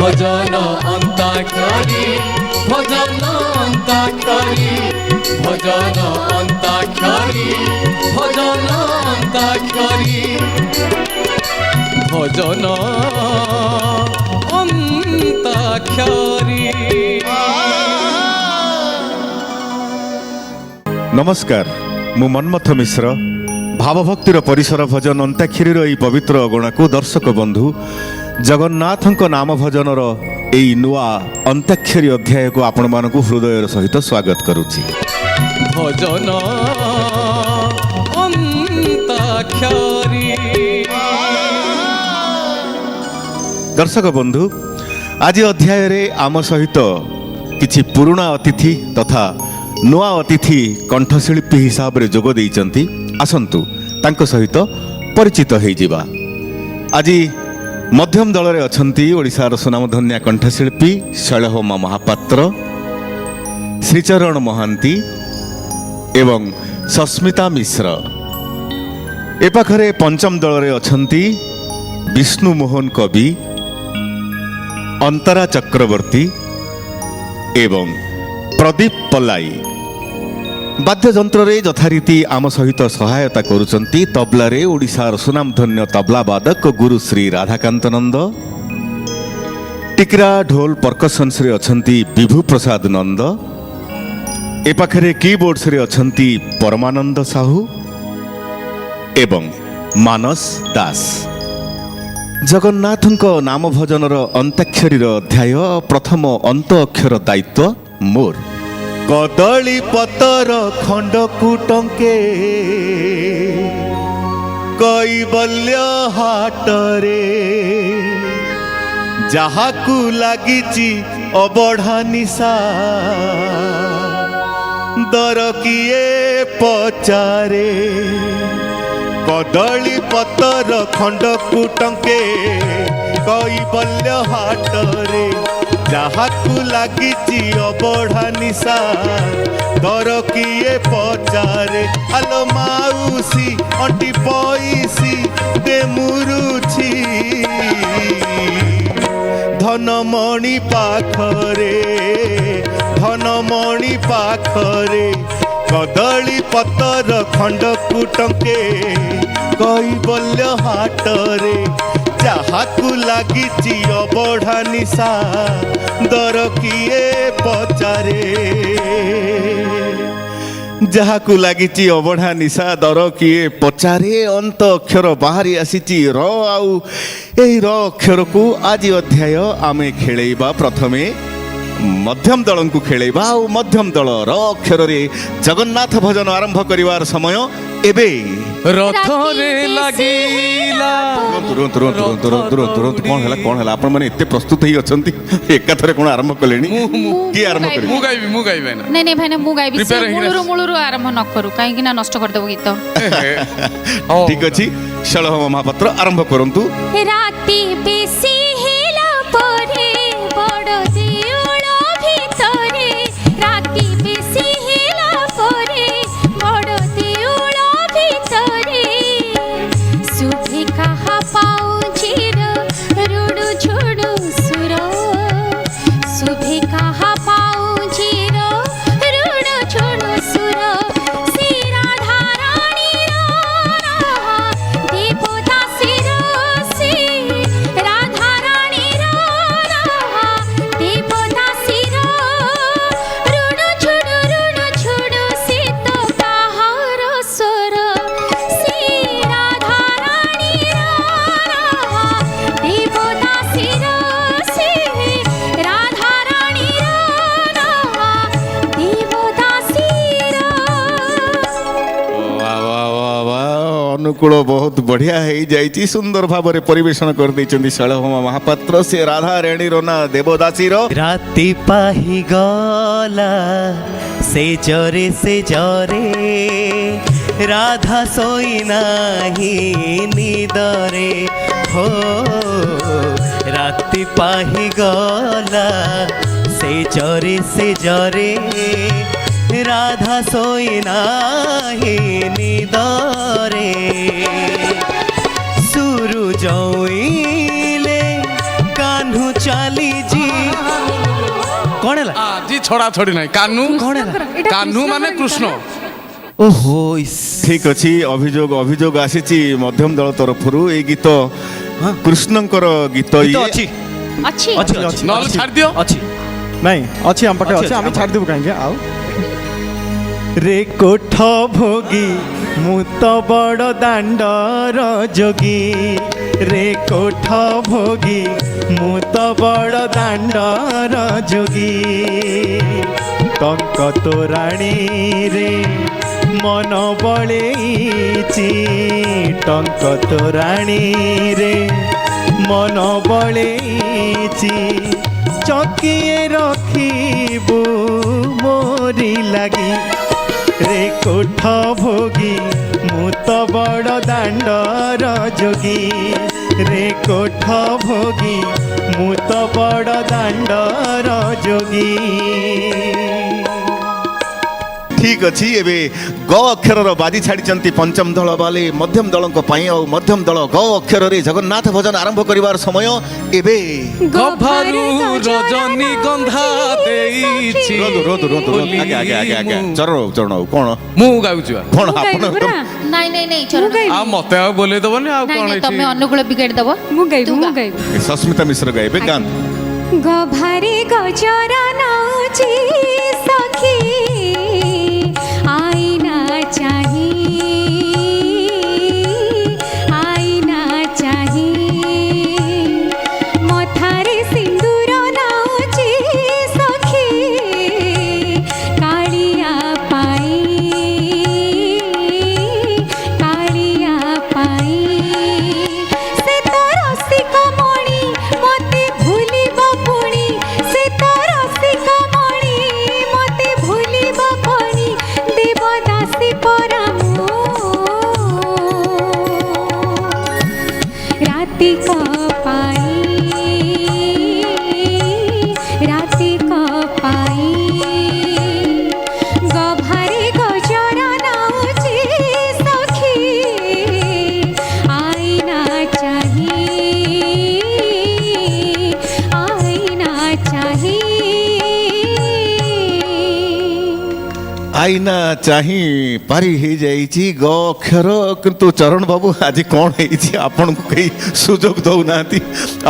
ভজন অন্তাক্ষরী ভজন অন্তাক্ষরী ভজন অন্তাক্ষরী ভজন অন্তাক্ষরী ভজন অন্তাক্ষরী। নমস্কার, মু মন্মথ মিশ্র। ভাবভক্তির পরিসর ভজন অন্তাক্ষরীর এই পবিত্র অগଣାକୁ দর্শক বন্ধু জগন্নাথଙ୍କ নাম ভজনর এই নূয়া অন্তাক্ষরী অধ্যায়କୁ ଆପଣମାନଙ୍କୁ ହୃଦୟର ସହିତ ସ୍ୱାଗତ କରୁଛି। ভজন অন্তাক্ষরী। দর্শক বন্ধু, ଆଜି ଅଧ୍ୟାୟରେ ଆମ ସହିତ କିଛି ପୁରୁଣା ଅତିଥି ତଥା ନୂଆ ଅତିଥି କଣ୍ଠଶିଳ୍ପୀ ହିସାବରେ ଯୋଗ ଦେଇଛନ୍ତି। ଆସନ୍ତୁ ତାଙ୍କ ସହିତ ପରିଚିତ ହୋଇଯିବା। ଆଜି ମଧ୍ୟମ ଦଳରେ ଅଛନ୍ତି ଓଡ଼ିଶାର ସୁନାମଧନ୍ୟା କଣ୍ଠଶିଳ୍ପୀ ଶୈଳଭାମା ମହାପାତ୍ର, ଶ୍ରୀଚରଣ ମହାନ୍ତି ଏବଂ ସସ୍ମିତା ମିଶ୍ର। ଏ ପାଖରେ ପଞ୍ଚମ ଦଳରେ ଅଛନ୍ତି ବିଷ୍ଣୁ ମୋହନ କବି, ଅନ୍ତରା ଚକ୍ରବର୍ତ୍ତୀ ଏବଂ ପ୍ରଦୀପ ପଲାଇ। ବାଦ୍ୟଯନ୍ତ୍ରରେ ଯଥାରୀତି ଆମ ସହିତ ସହାୟତା କରୁଛନ୍ତି ତବଲାରେ ଓଡ଼ିଶାର ସୁନାମଧନ୍ୟ ତବଲା ବାଦକ ଗୁରୁ ଶ୍ରୀ ରାଧାକାନ୍ତ ନନ୍ଦ। ଟିକରା ଢୋଲ ପର୍କସନ୍ସରେ ଅଛନ୍ତି ବିଭୁ ପ୍ରସାଦ ନନ୍ଦ। ଏ ପାଖରେ କିବୋର୍ଡସରେ ଅଛନ୍ତି ପରମାନନ୍ଦ ସାହୁ ଏବଂ ମାନସ ଦାସ। ଜଗନ୍ନାଥଙ୍କ ନାମ ଭଜନର ଅନ୍ତାକ୍ଷରୀର ଅଧ୍ୟାୟ ପ୍ରଥମ ଅନ୍ତ ଅକ୍ଷର ଦାୟିତ୍ୱ ମୋର। କଦଳୀ ପତର ଖଣ୍ଡକୁ ଟଙ୍କେ କୈବଲ୍ୟ ହାଟରେ ଯାହାକୁ ଲାଗିଛି ଅବଢା ନିଶା ଦର କିଏ ପଚାରେ। କଦଳୀ ପତର ଖଣ୍ଡକୁ ଟଙ୍କେ କୈବଲ୍ୟ ହାଟରେ ଯାହାକୁ ଲାଗିଛି ଅବଢା ନିଶା ଦର କିଏ ପଚାରେ। ଆଲୋ ମାଉସୀ ଅଣ୍ଟି ପଇସି ଦେ ମୁରୁଛି ଧନମଣି ପାଖରେ ଧନମଣି ପାଖରେ କଦଳୀ ପତର ଖଣ୍ଡକୁ ଟଙ୍କେ କୈବଲ୍ୟ ହାଟରେ ଯାହାକୁ ଲାଗିଛି ଅବଢା ନିଶା ଦର କିଏ ପଚାରେ। ଯାହାକୁ ଲାଗିଛି ଅବଢା ନିଶା ଦର କିଏ ପଚାରେ। ଅନ୍ତ ଅକ୍ଷର ବାହାରି ଆସିଛି ର, ଆଉ ଏହି ର ଅକ୍ଷରକୁ ଆଜି ଅଧ୍ୟାୟ ଆମେ ଖେଳେଇବା। ପ୍ରଥମେ ମଧ୍ୟମ ଦଳଙ୍କୁ ଖେଳେଇବା ଆଉ ମଧ୍ୟମ ଦଳ ର ଅକ୍ଷରରେ ଜଗନ୍ନାଥ ଭଜନ ଆରମ୍ଭ କରିବାର ସମୟ ଏବେ। ରଥରେ ଲାଗିଲା। କଣ ହେଲା ଆପଣ ମାନେ ଏତେ ପ୍ରସ୍ତୁତ ହେଇ ଅଛନ୍ତି, ଏକାଥରେ କଣ ଆରମ୍ଭ କଲେଣି? କିଏ ଆରମ୍ଭ କରିବେ? ମୁଁ ଗାଇବି ନା। ନାଇଁ ଭାଇନା ମୁଁ ଗାଇବି। ମୂଳରୁ ଆରମ୍ଭ ନ କରୁ, କାହିଁକି ନା ନଷ୍ଟ କରିଦେବ ଗୀତ। ଠିକ ଅଛି, ଶୈଳଭାମା ମହାପାତ୍ର ଆରମ୍ଭ କରନ୍ତୁ। ରାତି ବେଶୀ ହେଲା ପରେ ବଡ଼ ଦେଉଳ ଭିତରେ, ରାତି ବେଶୀ ହେଲା ପରେ ବଡ଼ ଦେଉଳ ଭିତରେ ଶୁଭେ କାହା ପାଉଁଜିର ରୁଡ଼ୁ ଝୁଡ଼ୁ ସୁର, ଶୁଭେ କାହା ପାଉଁଜିର ରୁଡ଼ୁ ଝୁଡ଼ୁ ସୁର। ଶ୍ରୀ ରାଧା ରାଣୀର ଦେବଦାସୀର, ଶ୍ରୀ ରାଧା ରାଣୀର ଦେବଦାସୀର ରୁଡ଼ୁ ଝୁଡ଼ୁ ସେ ତ କାହାର ସ୍ୱର। ଶ୍ରୀ ରାଧା ରାଣୀର ଦେବଦାସୀର, ଶ୍ରୀ ରାଧା ରାଣୀର ଦେବଦାସୀର। ଅନୁକୂଳ ବହୁତ ବଢିଆ ହେଇଯାଇଛି, ସୁନ୍ଦର ଭାବରେ ପରିବେଷଣ କରିଦେଇଛନ୍ତି ଶୈଳଭାମା ମହାପାତ୍ର। ସେ ରାଧା ରାଣୀର ନା ଦେବଦାସୀର। ରାତି ପାହିଗଲା ସେ ଜରେ ରାଧା ଶୋଇନାହିଁ ନିଦରେ ହୋ। ରାତି ପାହିଗଲା ସେ ଜରେ রাধা শোই নাহি নিদরে সুরু জইলে কাহ্নু চালি କଣ ହେଲା ଆଜି ଛଡା ଛଡି ନାହିଁ। କାହ୍ନୁ କାହ୍ନୁ ମାନେ କୃଷ୍ଣ। ଓହୋ ଠିକ ଅଛି, ଅଭିଯୋଗ ଆସିଛି ମଧ୍ୟମ ଦଳ ତରଫରୁ। ଏଇ ଗୀତ କୃଷ୍ଣଙ୍କର ଗୀତ ଇଏ ଅଛି ଅଛି ଅଛି ଅଛି ନହେଲେ ଛାଡ଼ିଦିଅ। ଅଛି ନାଇଁ ଅଛି ଆମ ପାଖେ ଅଛି, ଆମେ ଛାଡ଼ିଦେବୁ କାହିଁକି ଆଉ। ରେ କୋଠ ଭୋଗୀ ମୁଁ ତ ବଡ଼ ଦାଣ୍ଡର ଯୋଗୀ, ରେ କୋଠ ଭୋଗୀ ମୁଁ ତ ବଡ଼ ଦାଣ୍ଡର ଯୋଗୀ, ଟଙ୍କ ତୋରାଣୀରେ ମନ ବଳେଇଛି, ଟଙ୍କ ତୋରାଣୀରେ ମନ ବଳେଇଛି, ଚକିଏ ରଖିବୁ ମୋରି ଲାଗି, ରେ କୋଠ ଭୋଗୀ ମୁଁ ତ ବଡ଼ ଦାଣ୍ଡର ଯୋଗୀ, ରେ କୋଠ ଭୋଗୀ ମୁଁ ତ ବଡ଼ ଦାଣ୍ଡର ଯୋଗୀ। ଠିକ ଅଛି। ଏବେ ଗ ଅକ୍ଷରର ବାଜି ଛାଡ଼ିଛନ୍ତି ପଞ୍ଚମ ଦଳ ବାଲେ ମଧ୍ୟମ ଦଳଙ୍କ ପାଇଁ। ଆଉ ମଧ୍ୟମ ଦଳ ଗ ଅକ୍ଷରରେ ଜଗନ୍ନାଥ ଭଜନ ଆରମ୍ଭ କରିବାର ସମୟ ଏବେ। ଗଭାରୁ ରଜନୀ ଗନ୍ଧା ଦେଇଛି। ଚରଣ କଣ ମୁଁ ଗାଉଛି ବା। କଣ ଆପଣ ନାଇଁ ନାଇଁ ନାଇଁ ଚରଣ ଆଉ ମତେ ଆଉ ବୋଲେଇ ଦବନି ଆଉ ନାଇଁ କଣ ନାଇଁ ଏଠି? ତମେ ଅନୁକୂଳ ବିଗାଡ଼ି ଦବ। ମୁଁ ଗାଇବି ତୁ ମୁଁ ଗା। ଗାଇବି। ସସ୍ମିତା ମିଶ୍ର ଗାଇବେ ଗାନ। ଗଭାରେ ଗଜର ନାଚି ସଖୀ ଆଇନା ଚାହିଁ, ଆଇନା ଚାହିଁ, ମଥାରେ ସିନ୍ଦୁର ନାଚି ସଖୀ କାଳିଆ ପାଇ, କାଳିଆ ପାଇ, ସେ ତ ରସିକ ମଣି ମତେ ଭୁଲିବ ପୁଣି, ସେ ତ ରସିକ ମଣି ମତେ ଭୁଲିବ ପୁଣି, ଦେବଦାସୀ ପରାମୁ ରାତିକ ପାଇ, ରାତିକ ପାଇ, ଗଭାରେ ଗଜର ନାଚି ସଖୀ ଆଇନା ଚାହିଁ, ଆଇନା ଚାହିଁ। ଆଇନା ଚାହିଁ ପାରି ହେଇଯାଇଛି ଗ ଅକ୍ଷର। କିନ୍ତୁ ଚରଣ ବାବୁ ଆଜି କଣ ହେଇଛି ଆପଣଙ୍କୁ କେହି ସୁଯୋଗ ଦଉନାହାନ୍ତି।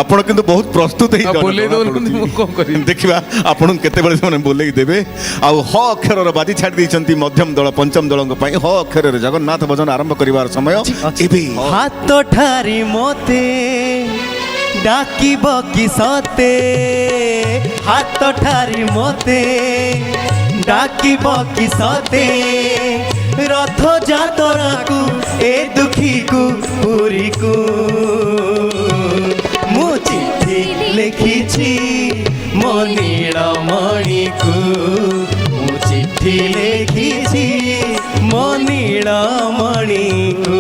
ଆପଣ କିନ୍ତୁ ବହୁତ ପ୍ରସ୍ତୁତ ହେଇ ଆଉ ବୋଲେଇ ଦଉନାହାନ୍ତି, ମୁଁ କଣ କରିବି? ଦେଖିବା ଆପଣଙ୍କୁ କେତେବେଳେ ସେମାନେ ବୋଲେଇ ଦେବେ। ଆଉ ହ ଅକ୍ଷରର ବାଜି ଛାଡ଼ି ଦେଇଛନ୍ତି ମଧ୍ୟମ ଦଳ ପଞ୍ଚମ ଦଳଙ୍କ ପାଇଁ। ହ ଅକ୍ଷରରେ ଜଗନ୍ନାଥ ଭଜନ ଆରମ୍ଭ କରିବାର ସମୟ ଏବେ। ହାତ ଠାରି ମତେ ଡାକିବ କି ସତେ, ହାତ ଠାରି ମତେ ଡାକିବ କି ସତେ, ରଥ ଯାତରାକୁ ଏ ଦୁଃଖୀକୁ ପୁରୀକୁ, ମୁଁ ଚିଠି ଲେଖିଛି ମୋ ନୀଳମଣିକୁ, ମୁଁ ଚିଠି ଲେଖିଛି ମୋ ନୀଳମଣିକୁ।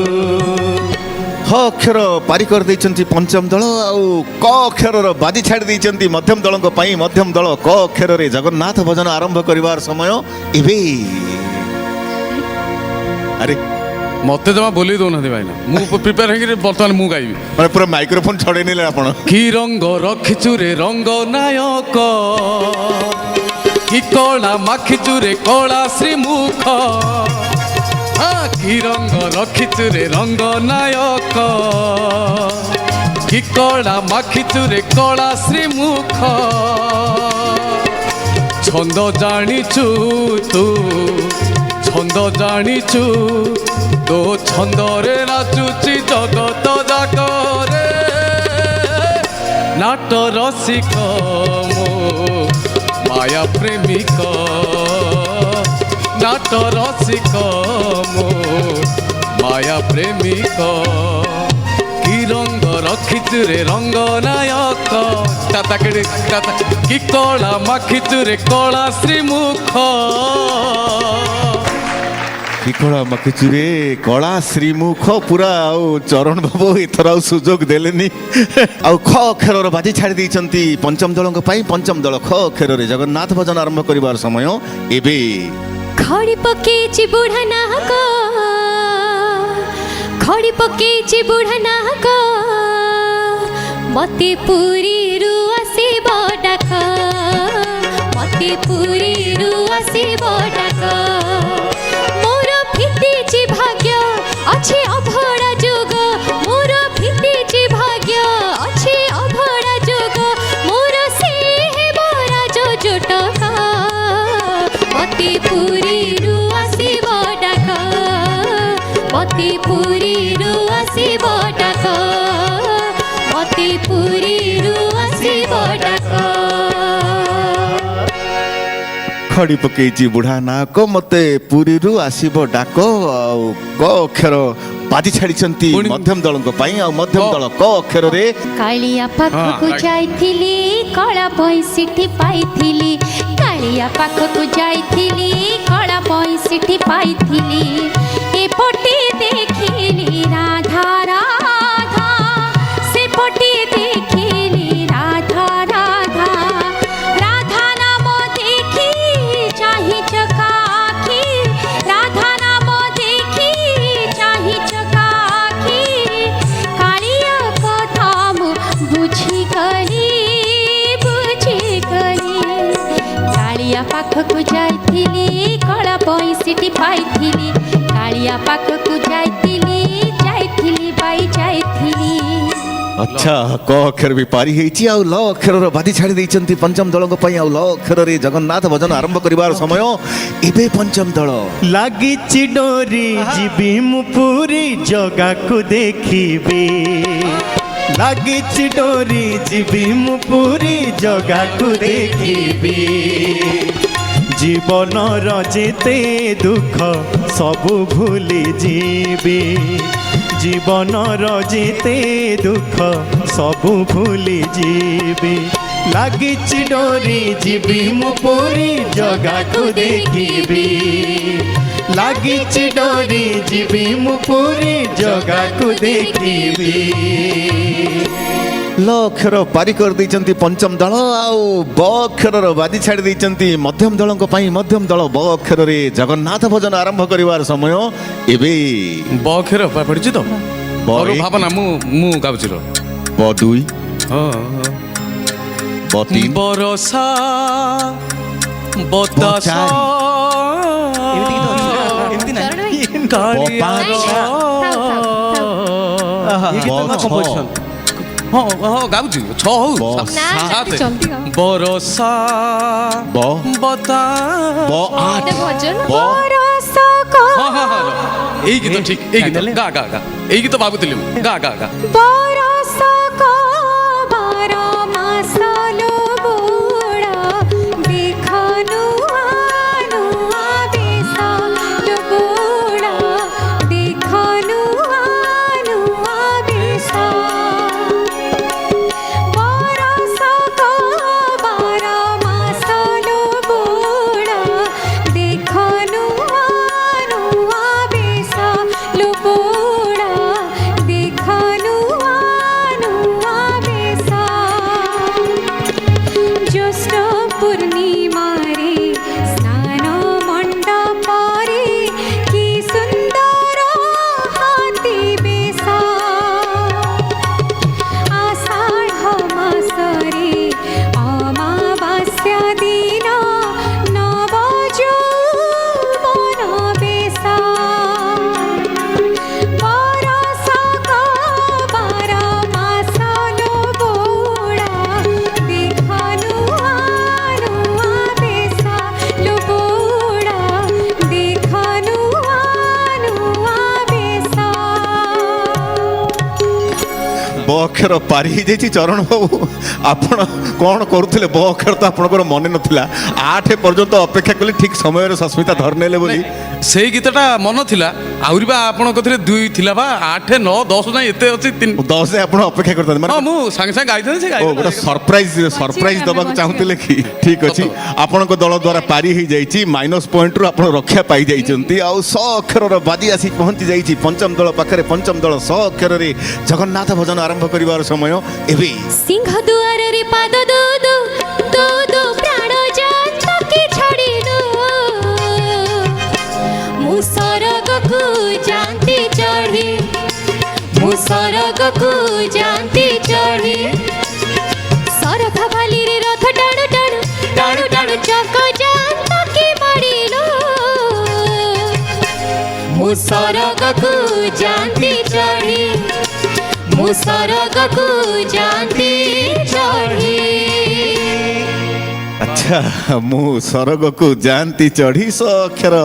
ହ ଅକ୍ଷର ପାରି କରିଦେଇଛନ୍ତି ପଞ୍ଚମ ଦଳ। ଆଉ କ ଅକ୍ଷରର ବାଜି ଛାଡ଼ି ଦେଇଛନ୍ତି ମଧ୍ୟମ ଦଳଙ୍କ ପାଇଁ। ମଧ୍ୟମ ଦଳ କ ଅକ୍ଷରରେ ଜଗନ୍ନାଥ ଭଜନ ଆରମ୍ଭ କରିବାର ସମୟ ଏବେ। ଆରେ ମତେ ଜମା ବୋଲେଇ ଦଉନାହାନ୍ତି ଭାଇନା। ମୁଁ ପ୍ରିପେୟାର ହେଇକି ବର୍ତ୍ତମାନ ମୁଁ ଗାଇବି। ମାନେ ପୁରା ମାଇକ୍ରୋଫୋନ ଛଡ଼େଇ ନେଲେ ଆପଣ। କି ରଙ୍ଗ ରଖିଛୁ ରେ ରଙ୍ଗ ନାୟକ, କି କଳା ମାଖିଛୁ ରେ କଳା ଶ୍ରୀମୁଖ, କି ରଙ୍ଗ ରଖିଛୁ ରେ ରଙ୍ଗ ନାୟକ, କି କଳା ମାଖିଛୁ ରେ କଳା ଶ୍ରୀମୁଖ, ଛନ୍ଦ ଜାଣିଛୁ ତୁ, ଛନ୍ଦ ଜାଣିଛୁ ତୋ ଛନ୍ଦରେ ନାଚୁଛି ଜଗତ ଯାକରେ, ନାଟ ରସିକ ମୋ ମାୟା ପ୍ରେମିକ, ନାଟ ରସିକ ମୋ ମାୟା ପ୍ରେମିକ, କି ରଙ୍ଗ ରଖିଛୁ ରେ ରଙ୍ଗ ନାୟକ, କି କଳା ମାଖିଛୁ ରେ କଳା ଶ୍ରୀମୁଖ। କି କଳା ମାଖିଛୁ ରେ କଳା ଶ୍ରୀମୁଖ। ପୁରା ଆଉ ଚରଣ ବାବୁ ଏଥର ଆଉ ସୁଯୋଗ ଦେଲେନି। ଆଉ ଖ ଅକ୍ଷରର ବାଜି ଛାଡ଼ି ଦେଇଛନ୍ତି ପଞ୍ଚମ ଦଳଙ୍କ ପାଇଁ। ପଞ୍ଚମ ଦଳ ଖ ଅକ୍ଷରରେ ଜଗନ୍ନାଥ ଭଜନ ଆରମ୍ଭ କରିବାର ସମୟ ଏବେ। ଖଡ଼ି ପକେଇଛି ବୁଢ଼ା ନାହକ, ଖଡ଼ି ପକେଇଛି ବୁଢ଼ା ନାହକ, ମତେ ପୁରୀରୁ ଆସିବ ଡାକ, ମତେ मते पुरीरु आसीब डाक मोर फिटिछि भाग्य अछि अभड़ा जुग मोर फिटिछि भाग्य अछि अभड़ा जुग मोर से हेबरा जो जुटका मते पुरीरु आसीब डाक मते पुरीरु आसीब डाक मते पुरीरु आसीब डाक खड़ी पकेची बुढ़ा नाक मते पुरीरु आसीब डाक आउ क अक्षर बाजी छाड़िछंती पुणी- मध्यम दलଙ୍କ ପାଇଁ ଆଉ ମଧ୍ୟମ ଦଳ କ ଅକ୍ଷରରେ कालिया पाखकु right. जाइथिली कला पैसिठी पाइथिली कालिया पाखकु जाइथिली कला पैसिठी पाइथिली एपटे देखिली राधा राधा सेपटे देखिली राधा राधा राधा नाम देखी चाहि चकाखी राधा नाम देखी चाहि चकाखी कालिया कथा मु बुझी गली कालिया पाखकु जाइथिली कला पैसिठी पाइथिली कालिया पाखकु जाइथिली बाई जाइथिली अच्छा क अक्षर भी पारी ହେଇଛି ଆଉ ଲ ଅକ୍ଷରର ବାଜି ଛାଡ଼ି ଦେଇଛନ୍ତି ପଞ୍ଚମ ଦଳଙ୍କ ପାଇଁ ଆଉ ଲ ଅକ୍ଷରରେ ଜଗନ୍ନାଥ ଭଜନ ଆରମ୍ଭ କରିବାର ସମୟ ଏବେ ପଞ୍ଚମ ଦଳ ଲାଗିଛି ଡୋରି ଯିବି ମୁଁ ପୁରୀ ଜଗାକୁ ଦେଖିବି ଲାଗିଛି ଡୋରି ଯିବି ମୁଁ ପୁରୀ ଜଗାକୁ ଦେଖିବି ଜୀବନର ଯେତେ ଦୁଃଖ ସବୁ ଭୁଲି ଯିବି ଜୀବନର ଯେତେ ଦୁଃଖ ସବୁ ଭୁଲି ଯିବି ଲାଗିଛି ଡୋରି ଯିବି ମୁଁ ପୁରୀ ଜଗାକୁ ଦେଖିବି ଲାଗିଛି ଡୋରି ଯିବି ମୁଁ ପୁରୀ ଜଗାକୁ ଦେଖିବି ଲ ଅକ୍ଷର ପାରି କରିଦେଇଛନ୍ତି ପଞ୍ଚମ ଦଳ ଆଉ ବ ଅକ୍ଷରର ବାଜି ଛାଡ଼ି ଦେଇଛନ୍ତି ମଧ୍ୟମ ଦଳଙ୍କ ପାଇଁ ମଧ୍ୟମ ଦଳ ବ ଅକ୍ଷରରେ ଜଗନ୍ନାଥ ଭଜନ ଆରମ୍ଭ କରିବାର ସମୟ ଏବେ ବ ଅକ୍ଷର ପଢିଛି ତ ବ ଅରୁ ଏକ, ଭାବନା ମୁଁ ଗାଉଛି ର ବ ଦୁଇ ବ ତିନି ବରସା ବତାସ ହଁ ହଁ ଗାଉଛି ଛଅ ହଉ ବ ସାତ ଜଲ୍ଦି ଗାଅ। ବରସା ବ ବତା ବ ଆଠ भजन ବ ହଁ ହଁ ହଁ ଏଇ ଗୀତ ଠିକ ଏଇ ଗୀତ ଗା ଗା ଗା ଏଇ ଗୀତ ଭାବୁଥିଲି ମୁଁ ଗା ଗା ଗା बरसक बार मास लो बुढा देखनु आनुआ बेस लो बुढा देखनु आनुआ बेस बरसक बार मास लो बुढा देखनु आनुआ बेस लो बुढा देखनु आनुआ बेस ज्येष्ठ पूर्णिमारे स्नान मण्डपरे कि सुन्दर हाती बेस आषाढ मासरे अमावास्या दिन नव यौवन बेस बरसक बार मास लो बुढा देखनु आनुआ बेस लो बुढा देखनु आनुआ बेस ब ଅକ୍ଷର ପାରି ହେଇଯାଇଛି ଚରଣ ବାବୁ ଆପଣ କ'ଣ କରୁଥିଲେ ବ ଅକ୍ଷର ତ ଆପଣଙ୍କର ମନେ ନଥିଲା 8 ପର୍ଯ୍ୟନ୍ତ ଅପେକ୍ଷା କଲେ ଠିକ ସମୟରେ ସସ୍ମିତା ଧରିନେଲେ ବୋଲି ସେଇ ଗୀତଟା ମନ ଥିଲା ଆହୁରି ବା ଆପଣଙ୍କ କଥିରେ 2 ଥିଲା ବା 8 9 10 ଯାଏଁ ଏତେ ଅଛି 3 10 ଆପଣ ଅପେକ୍ଷା କରିଥାନ୍ତି ହଁ ମାନେ ମୁଁ ସାଙ୍ଗେ ସାଙ୍ଗେ ଗାଇଥାନ୍ତି ସେ ଓ ଗୋଟେ ଗାଇଥାନ୍ତି ସରପ୍ରାଇଜ ଦବାକୁ ଚାହୁଁଥିଲେ କି ଠିକ ଅଛି ଆପଣଙ୍କ ଦଳ ଦ୍ୱାରା ପାରି ହେଇଯାଇଛି ମାଇନସ ପଏଣ୍ଟରୁ ଆପଣ ରକ୍ଷା ପାଇଯାଇଛନ୍ତି ଆଉ ସ ଅକ୍ଷରର ବାଜି ଆସି ପହଞ୍ଚି ଯାଇଛି ପଞ୍ଚମ ଦଳ ପାଖରେ ପଞ୍ଚମ ଦଳ ସ ଅକ୍ଷରରେ ଜଗନ୍ନାଥ ଭଜନ ଆରମ୍ଭ କରିବାର ସମୟ ଏବେ सिंह दुआर रे पाद दो दो दो दो प्राण जात के छाड़ी दो मु सरग को जानती चढ़ी मु सरग को जानती चढ़ी सरग वाली रे रथ टाणु टाणु टाणु टाणु चक ସରଗକୁ ଯାଆନ୍ତି ଚଢ଼ି ମୁଁ ସରଗକୁ ଯାଆନ୍ତି ଚଢ଼ି ଆଚ୍ଛା ମୁଁ ସରଗକୁ ଯାଆନ୍ତି ଚଢ଼ି ସ ଅକ୍ଷର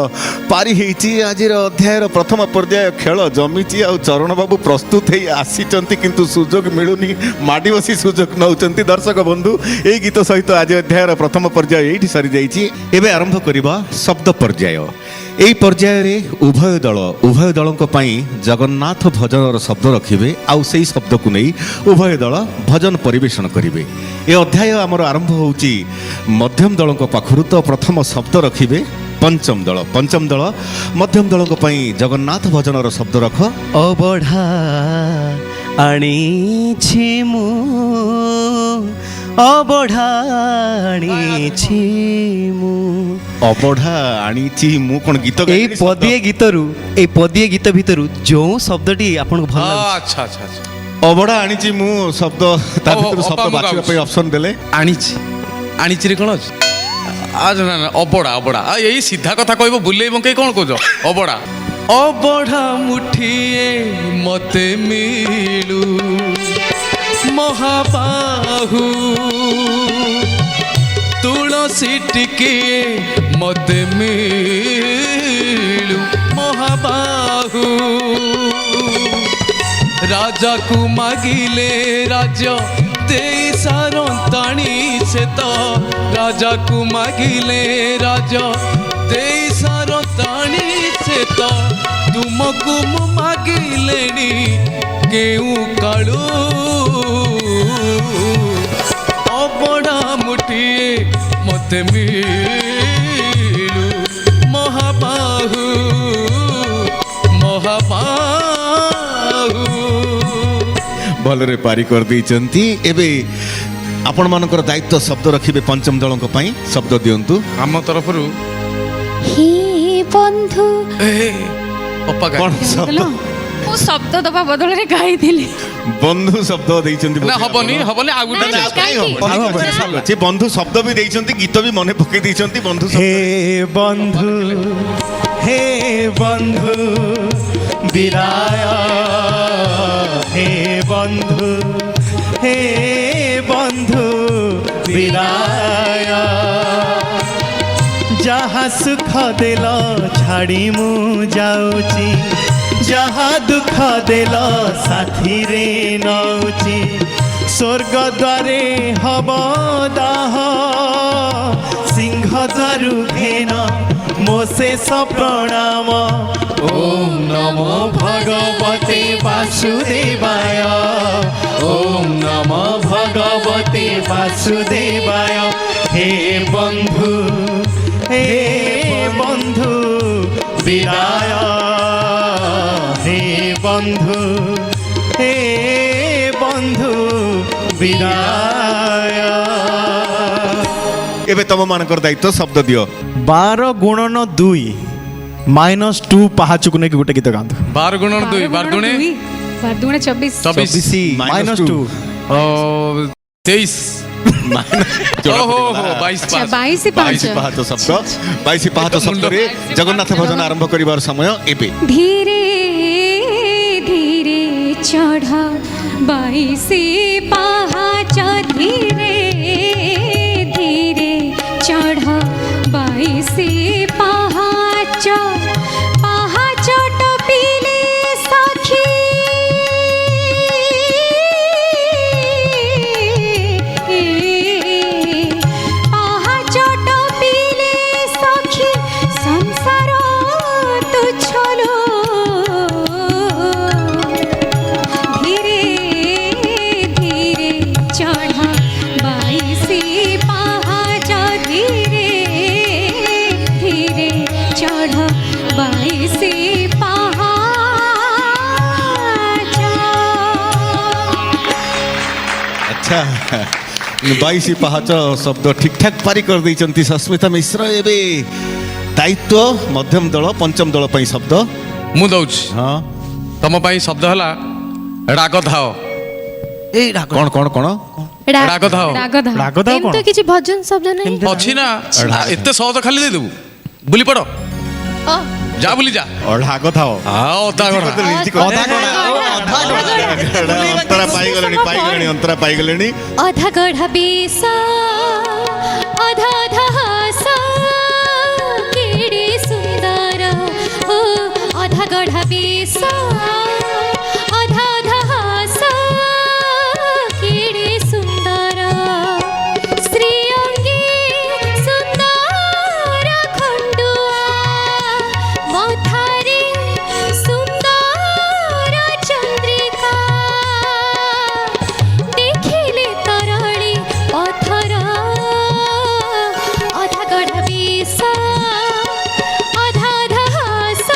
ପାରି ହେଇଛି ଆଜିର ଅଧ୍ୟାୟର ପ୍ରଥମ ପର୍ଯ୍ୟାୟ ଖେଳ ଜମିଛି ଆଉ ଚରଣ ବାବୁ ପ୍ରସ୍ତୁତ ହେଇ ଆସିଛନ୍ତି କିନ୍ତୁ ସୁଯୋଗ ମିଳୁନି ମାଡ଼ି ବସି ସୁଯୋଗ ନେଉଛନ୍ତି ଦର୍ଶକ ବନ୍ଧୁ ଏଇ ଗୀତ ସହିତ ଆଜି ଅଧ୍ୟାୟର ପ୍ରଥମ ପର୍ଯ୍ୟାୟ ଏଇଠି ସରିଯାଇଛି ଏବେ ଆରମ୍ଭ କରିବା ଶବ୍ଦ ପର୍ଯ୍ୟାୟ এই পর্যায়ে উভয় দলଙ୍କ ପାଇଁ ଜଗନ୍ନାଥ ଭଜନର ଶବ୍ଦ ରଖିବେ ଆଉ ସେଇ ଶବ୍ଦକୁ ନେଇ ଉଭୟ ଦଳ ଭଜନ ପରିବେଷଣ କରିବେ ଏ ଅଧ୍ୟାୟ ଆମର ଆରମ୍ଭ ହେଉଛି ମଧ୍ୟମ ଦଳଙ୍କ ପାଖରୁ ତ ପ୍ରଥମ ଶବ୍ଦ ରଖିବେ ପଞ୍ଚମ ଦଳ ମଧ୍ୟମ ଦଳଙ୍କ ପାଇଁ ଜଗନ୍ନାଥ ଭଜନର ଶବ୍ଦ ରଖ ଅବଢ଼ା ଆଣିଛି ମୁଁ ଅବଢ଼ା ଆଣିଛି ମୁଁ ଅବଢ଼ା ଆଣିଛି ମୁଁ କ'ଣ ଗୀତ এই পদিয়ে গীতরু এই পদিয়ে গীত ভিতরু ଯେଉଁ শব্দটি ଆପଣଙ୍କୁ ଭଲ ଲାଗୁଛି ଆଚ୍ଛା ଆଚ୍ଛା ଆଚ୍ଛା ଅବଢ଼ା ଆଣିଛି ମୁଁ ଶବ୍ଦ ତା ଭିତରୁ ଅପା ଶବ୍ଦ ମୁଁ ବାଛିବା ଗାଉଛି। ପାଇଁ ଅପସନ୍ ଦେଲେ ଆଣିଚିରେ କ'ଣ ଅଛି ନା ନା ଅବଡ଼ା ଏଇ ସିଧା କଥା କହିବ ବୁଲେଇ ବଙ୍କେଇ କ'ଣ କହୁଛ ଅବଢ଼ା ମୁଠିଏ ମତେ ମିଳୁ ମହାବାହୁ ତୁଳସୀ ଟିକିଏ ମତେ ମିଳୁ ମହାବାହୁ ରାଜାକୁ ମାଗିଲେ ରାଜ ଦେଇ ସାରନ୍ତାଣି ସେ ତ ରାଜାକୁ ମାଗିଲେ ରାଜ ଦେଇ ସାରନ୍ତାଣି ସେ ତ ତୁମକୁ ମୁଁ ମାଗିଲେଣି କେଉଁ କାଳୁ ଅବଢ଼ା ମୁଠିଏ ମତେ ମିଳୁ ମହାବାହୁ ଭଲରେ ପାରି କରିଦେଇଛନ୍ତି ଏବେ ଆପଣମାନଙ୍କର ଦାୟିତ୍ୱ ଶବ୍ଦ ରଖିବେ ପଞ୍ଚମ ଦଳଙ୍କ ପାଇଁ ଶବ୍ଦ ଦିଅନ୍ତୁ ଆମ ତରଫରୁ হে বন্ধু ଅପା କ'ଣ ଶବ୍ଦ ମୁଁ ଶବ୍ଦ ଦବା ବଦଳରେ ଗାଇଥିଲି ବନ୍ଧୁ ଶବ୍ଦ ଦେଇଛନ୍ତି ନା ହବନି ଆଉ ଗୋଟେ ନା, ନା, change କାହିଁକି? ସେ ବନ୍ଧୁ ଶବ୍ଦ ବି ଦେଇଛନ୍ତି ଗୀତ ବି ମନେ ପକେଇ ଦେଇଛନ୍ତି ବନ୍ଧୁ ଶବ୍ଦ। হে বন্ধু বিরায় হে বন্ধু বিরায় যাহা সুখ দেল ছাড়ি মু যাউছি যাহা দুঃখ দেল সাথীরে নউছি স্বর্গ দ্বারে হব দাহ সিংহ দ্বারু ঘেন মো শেষ প্রণাম ওম নমো ভগবতে বাসুদেবায় ওম নমো ভগবতে বাসুদেবায় হে বন্ধু বিরায় হে বন্ধু বিরায় ଏବେ ତମମାନଙ୍କର ଦାୟିତ୍ୱ ଶବ୍ଦ ଦିଅ 12 ଗୁଣନ 2 -2 ପାହାଚକୁ ନେଇକି ଗୋଟେ ଗୀତ ଗାଆନ୍ତୁ 12 ଗୁଣନ 2 12 ଦୁଣେ 24 24 -2 23 ଓହୋ 22 ଆଚ୍ଛା 22 22 ପାହାଚ ଶବ୍ଦ 22 ପାହାଚ ଶବ୍ଦରେ ଜଗନ୍ନାଥ ଭଜନ ଆରମ୍ଭ କରିବାର ସମୟ ଏବେ ধীরে ধীরে চढ़ 22 পাহাচ ধীরে ধীরে চढ़ 22 পাহাচ পাহাচ টপিলে সখী পাহাচ টপিলে সখী সংসার তুচ্ছলো ধীরে ধীরে চढ़ 22 পাহাচ ধীরে ধীরে চढ़ 22 পাহাচ ଆଚ୍ଛା 22 ପାହାଚ ଶବ୍ଦ ଠିକଠାକ ପାରି କରିଦେଇଛନ୍ତି ସସ୍ମିତା ମିଶ୍ର ଏବେ ଦାୟିତ୍ୱ ମଧ୍ୟମ ଦଳ ପଞ୍ଚମ ଦଳ ପାଇଁ ଶବ୍ଦ ମୁଁ ଦଉଛି ହଁ ତମ ପାଇଁ ଶବ୍ଦ ହେଲା ରାଗ ଧାଅ এই রাগ କ'ଣ କ'ଣ କ'ଣ ରାଗ ଧାଅ ରାଗଧା ରାଗଦାଉ ଏମିତି କ'ଣ କିଛି ଭଜନ ଶବ୍ଦ ନାହିଁ ଅଛି ନା ଏତେ ସହଜ ଖାଲି ଦେଇଦେବୁ ବୁଲି ପଡ଼ ଓ ଯା ବୁଲି ଯା ଅଢା କଥା ଅଧା ଗଢା ଅନ୍ତରା ପାଇଗଲେଣି ଅନ୍ତରା ପାଇଗଲେଣି। ଅଧା ଗଢ଼ା ବିଷ ଅଧା ଅଧା ହସ କେଡ଼େ ସୁନ୍ଦର ଓ ଅଧା ଗଢ଼ା ବିଷ ଅଧା ଅଧା ହସ କେଡ଼େ ସୁନ୍ଦର ଶ୍ରୀଅଙ୍ଗୀ ସୁନ୍ଦର ଖଣ୍ଡୁଆ ମଥାରେ ସୁନ୍ଦର ଚନ୍ଦ୍ରିକା ଦେଖିଲେ ତରଳି ପଥର ଅଧା ଗଢ଼ା ବିଷ ଅଧା ଅଧା ହସ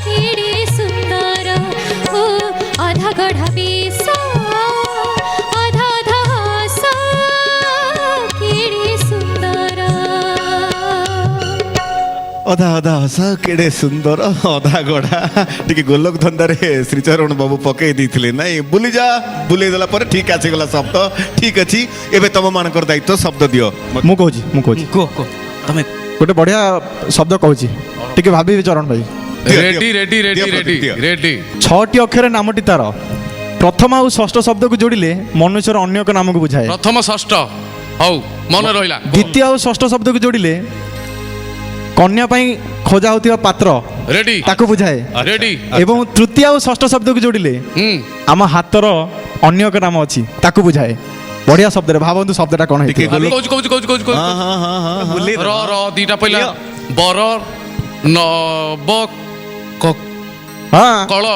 କେଡ଼େ ସୁନ୍ଦର ଓ ଅଧା ଗଢ଼ା ବିଷ ଅଧା ଅଧା ହସ କେଡ଼େ ସୁନ୍ଦର। ଅଧା ଅଧା ହସ କେଡ଼େ ସୁନ୍ଦର ଅଧା ଗଢା ଟିକେ ଗୋଲକ ଧନ୍ଦାରେ ଶ୍ରୀଚରଣ ବାବୁ ପକେଇ ଦେଇଥିଲେ ନାଇଁ ବୁଲିଯା ବୁଲେଇ ଦେଲା ପରେ ଠିକ ଆସିଗଲା ଶବ୍ଦ ଠିକ ଅଛି। ଏବେ ତମ ମାନଙ୍କର ଦାୟିତ୍ୱ ଶବ୍ଦ ଦିଅ। ମୁଁ କହୁଛି କୁହ ତମେ ଗୋଟେ ବଢିଆ ଶବ୍ଦ କହୁଛି ଟିକେ ଭାବିବି ଚରଣ ଭାଇ। Ready ready ready ready ready 6ଟି ଅକ୍ଷର ନାମଟି ତାର ପ୍ରଥମ ଆଉ ଷଷ୍ଠ ଶବ୍ଦକୁ ଯୋଡ଼ିଲେ ମନୁଷ୍ୟର ଅନ୍ୟ ଏକ ନାମକୁ ବୁଝାଏ। ପ୍ରଥମ ଷଷ୍ଠ ହଉ ମନେ ରହିଲା। ଦ୍ୱିତୀୟ ଆଉ ଷଷ୍ଠ ଶବ୍ଦକୁ ଯୋଡ଼ିଲେ କନ୍ୟା ପାଇଁ ଖୋଜା ହେଉଥିବା ପାତ୍ର ରେଡି ତାକୁ ବୁଝାଏ। ରେଡି ଏବଂ ତୃତୀୟ ଆଉ ଷଷ୍ଠ ଶବ୍ଦକୁ ଯୋଡ଼ିଲେ ଆମ ହାତର ଅନ୍ୟ ଏକ ନାମ ଅଛି ତାକୁ ବୁଝାଏ। ବଢିଆ ଶବ୍ଦରେ ଭାବନ୍ତୁ ଶବ୍ଦଟା କ'ଣ ଟିକେ ହେଇଥିବ। ଗୋଲକ କହୁଛି କହୁଛି କହୁଛି କହୁଛି ହଁ ହଁ ହଁ ହଁ ବୁଲେଇ ର ର ଦିଟା ପଇଲା ବର ନବ ହଁ କଳ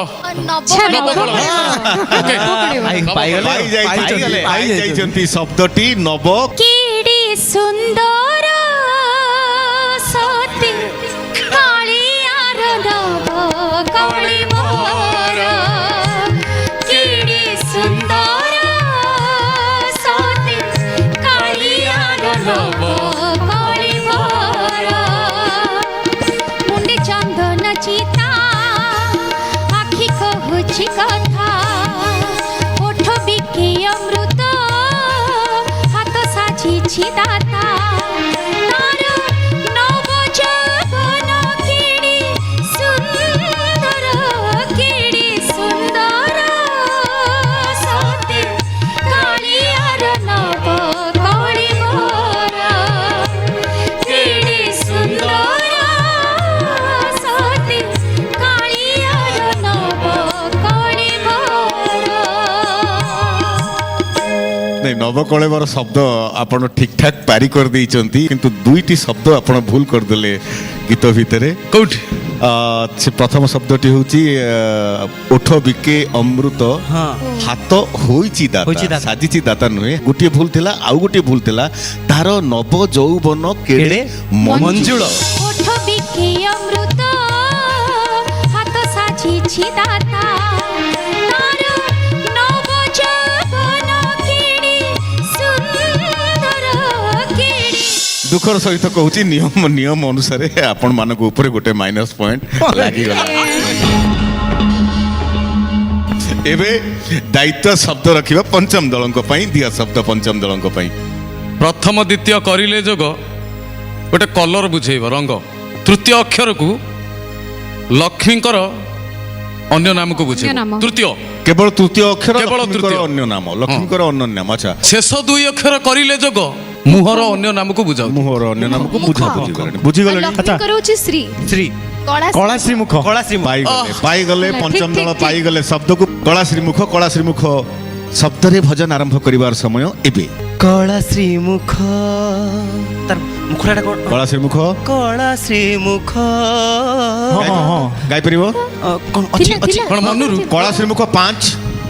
ନବ କଳ ଓକେ ପାଇଗଲେ ପାଇଯାଇଛନ୍ତି ଶବ୍ଦଟି ନବ କେଡ଼େ ସୁନ୍ଦର ସତେ କାଳିଆର ନବ କଳି ମୋର କେଡ଼େ ସୁନ୍ଦର ସତେ କାଳିଆର ନବ କଳି ମୋର ମୁଣ୍ଡେ ଚନ୍ଦନ ଚିତା ଆଖି କହୁଛି କଥା ଓଠ ବିକି ଅମୃତ ହାତ ସାଜିଛି ଦାତା ତାର ନବ ଯୌବନ କେଡ଼େ ସୁନ୍ଦର ସତେ କାଳିଆର ନବ କଳି ମୋର କେଡ଼େ ସୁନ୍ଦର ସତେ କାଳିଆର ନବ କଳି ମୋର। ନାଇଁ ନବକଳେବର ଶବ୍ଦ ଆପଣ ଠିକଠାକ ପାରି କରିଦେଇଛନ୍ତି କିନ୍ତୁ ଦୁଇଟି ଶବ୍ଦ ଆପଣ ଭୁଲ କରିଦେଲେ ଗୀତ ଭିତରେ। କୋଉଠି ସେ ପ୍ରଥମ ଶବ୍ଦଟି ହେଉଛି ଓଠ ବିକେ ଅମୃତ ହଁ ହାତ ହୋଇଛି ହୋଇଛି ଦାତା ଦାତା। ସାଜିଛି ଦାତା ନୁହେଁ। ଗୋଟିଏ ଭୁଲ ଥିଲା ଆଉ ଗୋଟିଏ ଭୁଲ ଥିଲା ତାର ନବ ଯୌବନ କେଡ଼େ କେଡ଼େ ମଞ୍ଜୁଳ। ଓଠ ବିକି ଅମୃତ ହାତ ସାଜିଛି ଦାତା ତାର ନବ ଯୌବନ କେଡ଼େ ସୁନ୍ଦର ଦୁଃଖର ସହିତ କହୁଛି ନିୟମ ଅନୁସାରେ ଆପଣ ମାନଙ୍କ ଉପରେ ଗୋଟେ ମାଇନସ ପଏଣ୍ଟ ଲାଗିଗଲା। ଏବେ ଦାୟିତ୍ୱ ଶବ୍ଦ ରଖିବା ପଞ୍ଚମ ଦଳଙ୍କ ପାଇଁ ଦିଅ ଶବ୍ଦ ପଞ୍ଚମ ଦଳଙ୍କ ପାଇଁ। ପ୍ରଥମ ଦ୍ୱିତୀୟ କରିଲେ ଯୋଗ ଗୋଟେ କଲର ବୁଝେଇବ ରଙ୍ଗ। ତୃତୀୟ ଅକ୍ଷରକୁ ଲକ୍ଷ୍ମୀଙ୍କର ଅନ୍ୟ ନାମକୁ ବୁଝେଇବ। ଅନ୍ୟ ନାମ। ତୃତୀୟ କେବଳ ତୃତୀୟ ଅକ୍ଷର କେବଳ ଲକ୍ଷ୍ମୀଙ୍କର ତୃତୀୟ। ଅନ୍ୟ ନାମ ଲକ୍ଷ୍ମୀଙ୍କର ଅନ୍ୟ ନାମ। ଆଚ୍ଛା ଶେଷ ଦୁଇ ଅକ୍ଷର କରିଲେ ଯୋଗ ମୁହଁର ଅନ୍ୟ ନାମକୁ ବୁଝାଉ। ମୁହଁର ଅନ୍ୟ ନାମକୁ ବୁଝିଗଲେଣି ବୁଝିଗଲେଣି। ଆଚ୍ଛା ଲକ୍ଷ୍ମୀଙ୍କର ହଉଛି ଶ୍ରୀ ଶ୍ରୀ କଳା ଶ୍ରୀମୁଖ କଳା ଶ୍ରୀମୁଖ ପାଇଗଲେ ଠିକ, ପଞ୍ଚମ ଠିକ, ଦଳ ଠିକ। ପାଇଗଲେ ଶବ୍ଦକୁ କଳା ଶ୍ରୀମୁଖ ଶବ୍ଦରେ ଭଜନ ଆରମ୍ଭ କରିବାର ସମୟ ଏବେ। କଳା ଶ୍ରୀମୁଖ ତାର ମୁଖଟା କ'ଣ କଳା ଶ୍ରୀମୁଖ କଳା ଶ୍ରୀମୁଖ ହଁ ହଁ ହଁ ଗାଇପାରିବ କ'ଣ ଅଛି ଥିଲା, ଅଛି ଥିଲା। କ'ଣ ମନରୁ କଳା ଶ୍ରୀମୁଖ 5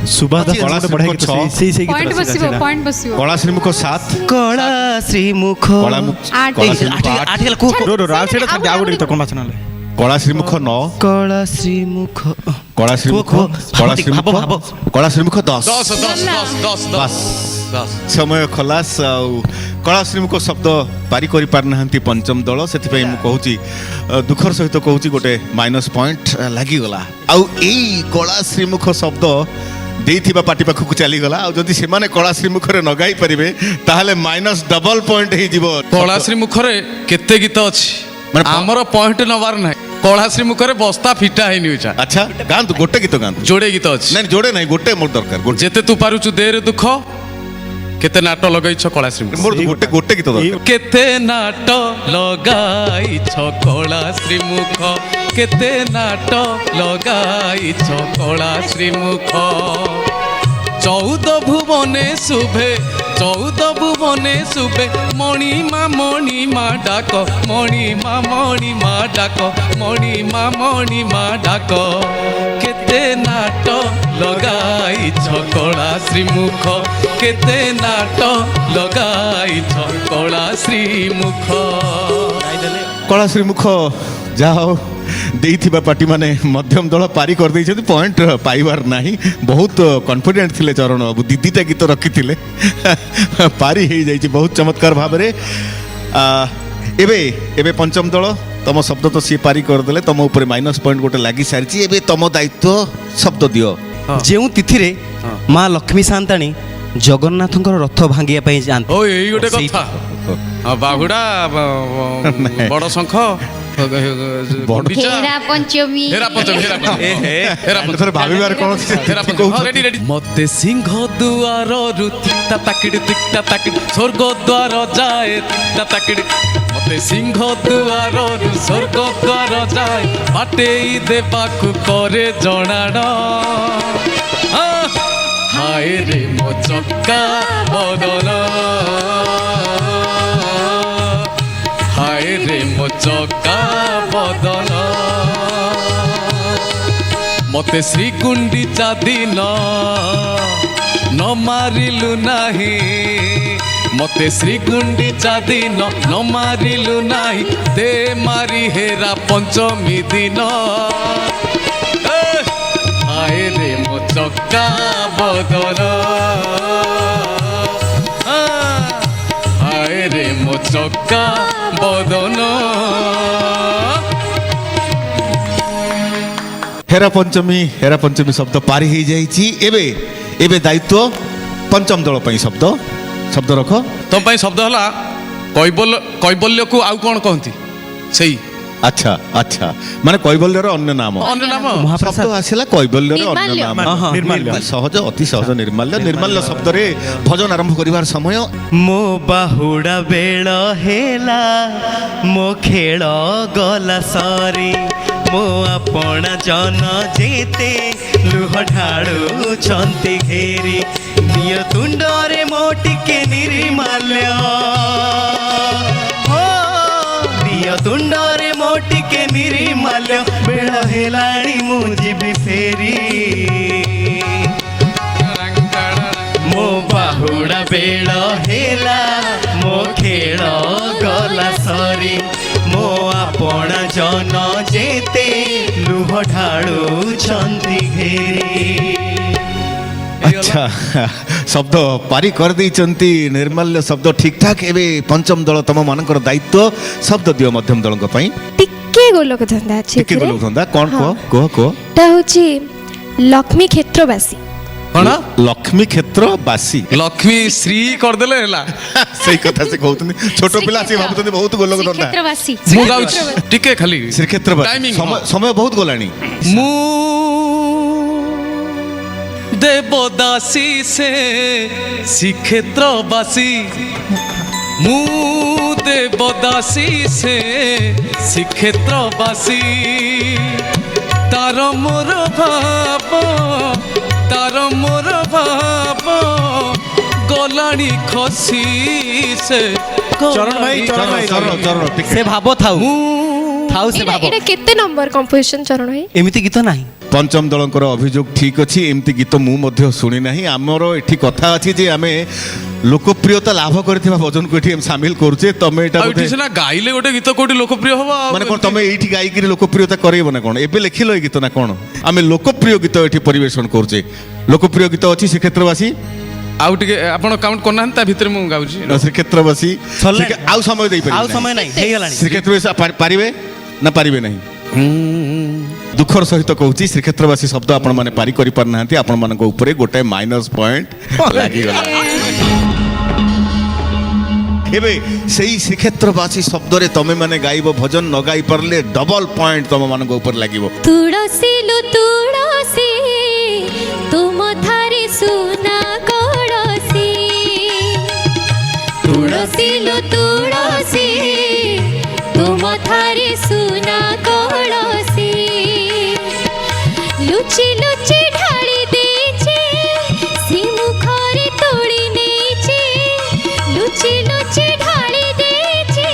ସୁଭାଷ ଦାସ କଳା ଗୋଟେ ବଢିଆ ଗୀତ ଶ୍ରୀମୁଖ ସେଇ ପଏଣ୍ଟ ଗୀତଟା ବସିବ ସେଇଟା। ପଏଣ୍ଟ ବସିବ କଳା ଶ୍ରୀମୁଖ 7 କଳା ଶ୍ରୀମୁଖ କଳା ଆଠ। କଳା ଶ୍ରୀମୁଖ 8 ଆଠି ହେଲା କୁହ ରୋ ରୋ ଆଉ ସେଇଟା ଛାଡ଼ି ଆଉ ଗୋଟେ ଗୀତ କ'ଣ ବାଛ ନହେଲେ କଳା ଶ୍ରୀମୁଖ 9 କଳା ଶ୍ରୀମୁଖ କଳା ଶ୍ରୀମୁଖ କୁହ, କଳା ଭାବ, ଶ୍ରୀମୁଖ ଭାବ। କଳା ଶ୍ରୀମୁଖ 10 ଦଶ ସମୟ ଖଲାସ ଆଉ କଳା ଶ୍ରୀମୁଖ ଶବ୍ଦ ପାରି କରିପାରିନାହାନ୍ତି ପଞ୍ଚମ ଦଳ। ସେଥିପାଇଁ ମୁଁ କହୁଛି ଦୁଃଖର ସହିତ କହୁଛି ଗୋଟେ ମାଇନସ ପଏଣ୍ଟ ଲାଗିଗଲା। ଆଉ ଏଇ କଳା ଶ୍ରୀମୁଖ ଶବ୍ଦ ଦେଇଥିବା ପାର୍ଟି ପାଖକୁ ଚାଲିଗଲା। ଆଉ ଯଦି ସେମାନେ କଳା ଶ୍ରୀମୁଖରେ ନ ଗାଇ ପାରିବେ ତାହେଲେ ମାଇନସ ଡବଲ ପଏଣ୍ଟ ହେଇଯିବ। କଳାଶ୍ରୀ ମୁଖରେ କେତେ ଗୀତ ଅଛି ମାନେ ଆମର ପଏଣ୍ଟ ନବାର ନାହିଁ କଳାଶ୍ରୀ ମୁଖରେ ବସ୍ତା ଫିଟା ହେଇନି ଇଚ୍ଛା ଆଚ୍ଛା ଗାଆନ୍ତୁ ଗୋଟେ ଗୀତ ଗାଆନ୍ତୁ ଯୋଡ଼େ ଗୀତ ଅଛି ନାଇଁ ଯୋଡ଼େ ନାଇଁ ଗୋଟେ ମୋର ଦରକାର ଗୋଟେ ଯେତେ ତୁ ପାରୁଛୁ ଦେରେ ଦୁଃଖ କେତେ ନାଟ ଲଗାଇଛ କଳାଶ୍ରୀ ମୁଖ ମୋର ଗୋଟେ ଗୋଟେ ଗୀତ ଦରକାର କେତେ ନାଟ ଲଗାଇଛ କଳାଶ୍ରୀ ମୁଖ କେତେ ନାଟ ଲଗାଇଛ କଳାଶ୍ରୀ ମୁଖ 14 ଭୁବନେ ଶୁଭେ 14 ଭୁବନେ ଶୁଭେ ମଣିମା ଡାକ ମଣିମା ଡାକ ମଣିମା ଡାକ କେତେ ନାଟ ଲଗାଇଛ କଳାଶ୍ରୀ ମୁଖ କେତେ ନାଟ ଲଗାଇଛ କଳାଶ୍ରୀ ମୁଖ କଳାଶ୍ରୀ ମୁଖ ଯାହା ହଉ ଦେଇଥିବା ପାର୍ଟି ମାନେ ମଧ୍ୟମ ଦଳ ପାରି କରିଦେଇଛନ୍ତି ପଏଣ୍ଟ ପାଇବାର ନାହିଁ ବହୁତ କନଫିଡେଣ୍ଟ ଥିଲେ ଚରଣ ବାବୁ ଦିଦିଟା ଗୀତ ରଖିଥିଲେ ପାରି ହେଇଯାଇଛି ବହୁତ ଚମତ୍କାର ଭାବରେ ଏବେ ଏବେ ପଞ୍ଚମ ଦଳ ତମ ଶବ୍ଦ ତ ସିଏ ପାରି କରିଦେଲେ ତମ ଉପରେ ମାଇନସ୍ ପଏଣ୍ଟ ଗୋଟେ ଲାଗି ସାରିଛି ଏବେ ତମ ଦାୟିତ୍ୱ ଶବ୍ଦ ଦିଅ ଯେଉଁ ତିଥିରେ ମା ଲକ୍ଷ୍ମୀ ସାନ୍ତାଣୀ ଜଗନ୍ନାଥଙ୍କର ରଥ ଭାଙ୍ଗିବା ପାଇଁ ଯାଆନ୍ତି ଓ ଏଇ ଗୋଟେ କଥା ବାହୁଡ଼ା ବଡ଼ ଶଙ୍ଖ ହେରା ପଞ୍ଚମୀ ଭାବିବାର କଣ ମତେ ସିଂହ ଦୁଆରରୁ ତିକ୍ଟା ତାକିଡ଼ି ସ୍ୱର୍ଗ ଦ୍ୱାର ଯାଏ ତିକ୍ଟା ତାକିଡ଼ି ମତେ ସିଂହ ଦୁଆରରୁ ସ୍ୱର୍ଗ ଦ୍ୱାର ଯାଏ ବାଟେଇ ଦେବାକୁ କରେ ଜଣାଣ ହାୟ ରେ ମୋ ଚକା ବଦନ ହାୟ ରେ ମୋ ଚକା ବଦନ ମତେ ଶ୍ରୀଗୁଣ୍ଡିଚା ଦିନ ନ ମାରିଲୁ ନାହିଁ ମତେ ଶ୍ରୀଗୁଣ୍ଡିଚା ଦିନ ନ ମାରିଲୁ ନାହିଁ ଦେ ମାରି ହେରା ପଞ୍ଚମୀ ଦିନ ହାୟ ରେ ମୋ ଚକା ବଦନ ହାୟ ରେ ମୋ ଚକା ବଦନ ହେରା ପଞ୍ଚମୀ ଶବ୍ଦ ପାରି ହେଇଯାଇଛି ଏବେ ଏବେ ଦାୟିତ୍ୱ ପଞ୍ଚମ ଦଳ ପାଇଁ ଶବ୍ଦ ଶବ୍ଦ ରଖ ତମ ପାଇଁ ଶବ୍ଦ ହେଲା କୈବଲ୍ୟକୁ ଆଉ କ'ଣ କହନ୍ତି ସେଇ ଆଚ୍ଛା ଆଚ୍ଛା ମାନେ କୈବଲ୍ୟର ଅନ୍ୟ ନାମ ଅନ୍ୟ ନାମ ଶବ୍ଦ ଆସିଲା କୈବଲ୍ୟର ଅନ୍ୟ ନାମ ନିର୍ମାଲ୍ୟ। ସହଜ ଅତି ସହଜ ନିର୍ମାଲ୍ୟ ଶବ୍ଦରେ ଭଜନ ଆରମ୍ଭ କରିବାର ସମୟ ମୋ ବାହୁଡ଼ା ବେଳ ହେଲା ମୋ ଖେଳ ଗଲା ସରି ମୋ ଆପଣା ଜନ ଯେତେ ଲୁହ ଢାଳୁଛନ୍ତି ଘେରି ନିଜ ତୁଣ୍ଡରେ ମୋ ଟିକେ ନିର୍ମାଲ୍ୟ ନିଜ ତୁଣ୍ଡରେ ମୋ ଟିକେ ନିର୍ମାଲ୍ୟ ବେଳ ହେଲାଣି ମୁଁ ଯିବି ଫେରି ମୋ ବାହୁଡ଼ା ବେଳ ହେଲା ମୋ ଖେଳ ଗଲା ସରି ମୋ ଆପଣା ଜନ ଯେତେ ଲୁହ ଢାଳୁଛନ୍ତି ଘେରି ଆଚ୍ଛା ଶବ୍ଦ ପାରି କରିଦେଇଛନ୍ତି ନିର୍ମାଲ୍ୟ ଶବ୍ଦ ଠିକ୍ ଠାକ୍ ଏବେ ପଞ୍ଚମ ଦଳ ତମ ମାନଙ୍କର ଦାୟିତ୍ୱ ଶବ୍ଦ ଦିଅ ମଧ୍ୟମ ଦଳଙ୍କ ପାଇଁ ଟିକେ ଗୋଲକ ଧନ୍ଦା ଅଛି ଟିକେ ବୋଲୁଥାନ୍ତା କ'ଣ କୁହ ଟା ହଉଛି ଲକ୍ଷ୍ମୀ କ୍ଷେତ୍ରବାସୀ କ'ଣ ଲକ୍ଷ୍ମୀ କ୍ଷେତ୍ର ବାସୀ ଲକ୍ଷ୍ମୀ ଶ୍ରୀ କରିଦେଲେ ହେଲା ସେଇ କଥା ସେ କହୁଛନ୍ତି ଛୋଟ ପିଲା ସେ ଭାବୁଛନ୍ତି ବହୁତ ଗୋଲକ ଧନ୍ଦା କ୍ଷେତ୍ରବାସୀ ମୁଁ ଗାଉଛି ଟିକେ ଖାଲି ଶ୍ରୀକ୍ଷେତ୍ର Timing, ହଁ। ସମୟ ବହୁତ ଗଲାଣି ମୁଁ ଦେବଦାସୀ ସେ ଶ୍ରୀକ୍ଷେତ୍ରବାସୀ ମୁଁ ଦେବଦାସୀ ସେ ଶ୍ରୀକ୍ଷେତ୍ରବାସୀ ତାର ମୋର ଭାବ ଗଲାଣି ଖସି ସେ ଚରଣ ଭାଇ ଚରଣ ଟିକେ ସେ ଭାବ ଥାଉ ଥାଉ ସେ ଭାବ ଏଇଟା କେତେ ନମ୍ବର କମ୍ପୋଜିସନ ଚରଣ ଭାଇ ଏମିତି ଗୀତ ନାହିଁ ପଞ୍ଚମ ଦଳଙ୍କର ଅଭିଯୋଗ ଠିକ୍ ଅଛି ଏମିତି ଗୀତ ମୁଁ ମଧ୍ୟ ଶୁଣି ନାହିଁ ଆମର ଏଠି କଥା ଅଛି ଯେ ଆମେ ଲୋକପ୍ରିୟତା ଲାଭ କରିଥିବା ଭଜନକୁ ଏଠି ସାମିଲ କରୁଛେ ତମେ ଏଇଟା ଆଉ ଏଠି ସିନା ଗାଇଲେ ଗୋଟେ ଗୀତ କୋଉଠି ଲୋକପ୍ରିୟ ହବ ଆଉ ମାନେ କ'ଣ ତମେ ଏଇଠି ଗାଇକିରି ଲୋକପ୍ରିୟତା କରେଇବ ନା କ'ଣ ଏବେ ଲେଖିଲ ଏଇ ଗୀତ ନା କ'ଣ ଆମେ ଲୋକପ୍ରିୟ ଗୀତ ଏଠି ପରିବେଷଣ କରୁଛେ ଲୋକପ୍ରିୟ ଗୀତ ଅଛି ଶ୍ରୀକ୍ଷେତ୍ରବାସୀ ଆଉ ଟିକେ ଆପଣ କାଉଣ୍ଟ କରୁନାହାନ୍ତି ତା ଭିତରେ ମୁଁ ଗାଉଛି ଶ୍ରୀକ୍ଷେତ୍ରବାସୀ ସରିଲାଣି। ଆଉ ସମୟ ଦେଇପାରିବେ ଆଉ ସମୟ ନାହିଁ ହେଇଗଲାଣି ଶ୍ରୀକ୍ଷେତ୍ରବାସୀ ପାରିବେ ନା ପାରିବେ ନାହିଁ ଦୁଃଖର ସହିତ କହୁଛି ଶ୍ରୀକ୍ଷେତ୍ରବାସୀ ଶବ୍ଦ ଆପଣମାନେ ପାରି କରିପାରୁନାହାନ୍ତି ଆପଣମାନଙ୍କ ଉପରେ ଗୋଟାଏ ମାଇନସ୍ ପଏଣ୍ଟ ଲାଗିଗଲା ଏବେ ସେଇ ଶ୍ରୀକ୍ଷେତ୍ରବାସୀ ଶବ୍ଦରେ ତମେ ମାନେ ଗାଇବ ଭଜନ ନ ଗାଇ ପାରିଲେ ଡବଲ ପଏଣ୍ଟ ତମ ମାନଙ୍କ ଉପରେ ଲାଗିବ। ତୁଳସୀ लो तुळसी तुम थारी सुना कळसी तुळसी लो तुळसी तुम थारी सुना कळसी लुचि लुचि ढाळी देचे श्री मुखरे तोळी नेचे लुचि लुचि ढाळी देचे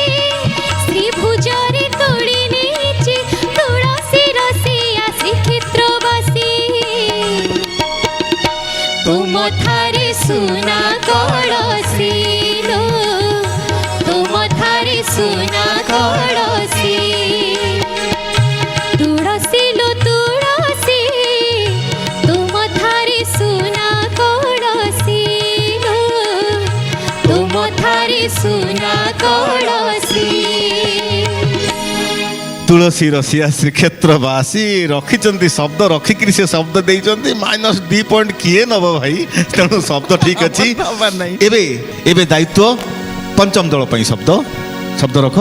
श्री भुजरे तोळी नेचे तुळसी रसिया श्रीक्षेत्रवासी तुम थारे सुना कळसी लो तुम थारे सुना कळसी तुळसी लो तुळसी तुम थारे सुना कळसी लो तुम थारे सुना कळसी ତୁଳସୀ ରସିଆ ଶ୍ରୀକ୍ଷେତ୍ରବାସୀ ରଖିଛନ୍ତି ଶବ୍ଦ ରଖିକିରି ସେ ଶବ୍ଦ ଦେଇଛନ୍ତି -2 ପଏଣ୍ଟ କିଏ ନବ ଭାଇ ତେଣୁ ଶବ୍ଦ ଠିକ ଅଛି। ଏବେ ଏବେ ଦାୟିତ୍ୱ ପଞ୍ଚମ ଦଳ ପାଇଁ ଶବ୍ଦ ଶବ୍ଦ ରଖ।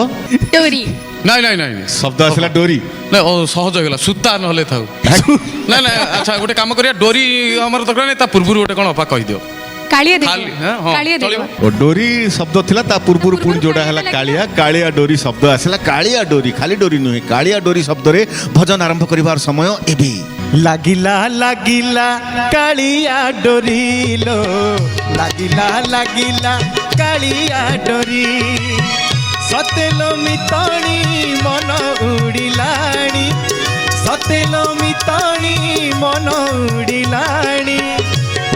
ଡୋରି ନାଇଁ ନାଇଁ ନାଇଁ ନାଇଁ। ଶବ୍ଦ ଆସିଲା ଡୋରି। ନାଇଁ ସହଜ ହେଇଗଲା ସୂତା ନହେଲେ ଥାଉ। ନାଇଁ ନାଇଁ ଆଚ୍ଛା ଗୋଟେ କାମ କରିବା ଡୋରି ଆମର ଦରକାର ନାହିଁ ତା ପୂର୍ବରୁ ଗୋଟେ କ'ଣ ଅପା କହିଦିଅ। କାଳିଆ ଖାଲି, ହଁ, ହଁ, କାଳିଆ ଚଳିବ। ଓ ଡୋରି ଶବ୍ଦ ଥିଲା ତା ପୂର୍ବରୁ ପୁଣି ଯୋଉଟା ହେଲା କାଳିଆ କାଳିଆ ଡୋରି ଶବ୍ଦ ଆସିଲା। କାଳିଆ ଡୋରି ଖାଲି ଡୋରି ନୁହେଁ କାଳିଆ ଡୋରି ଶବ୍ଦରେ ଭଜନ ଆରମ୍ଭ କରିବାର ସମୟ ଏବେ। ଲାଗିଲା ଲାଗିଲା କାଳିଆ ଡୋରି ଲୋ ଲାଗିଲା ଲାଗିଲା କାଳିଆ ଡୋରି ସତେଲୋ ମିତଣି ମନ ଉଡ଼ିଲାଣି ସତେଲୋ ମିତଣି ମନ ଉଡ଼ିଲାଣି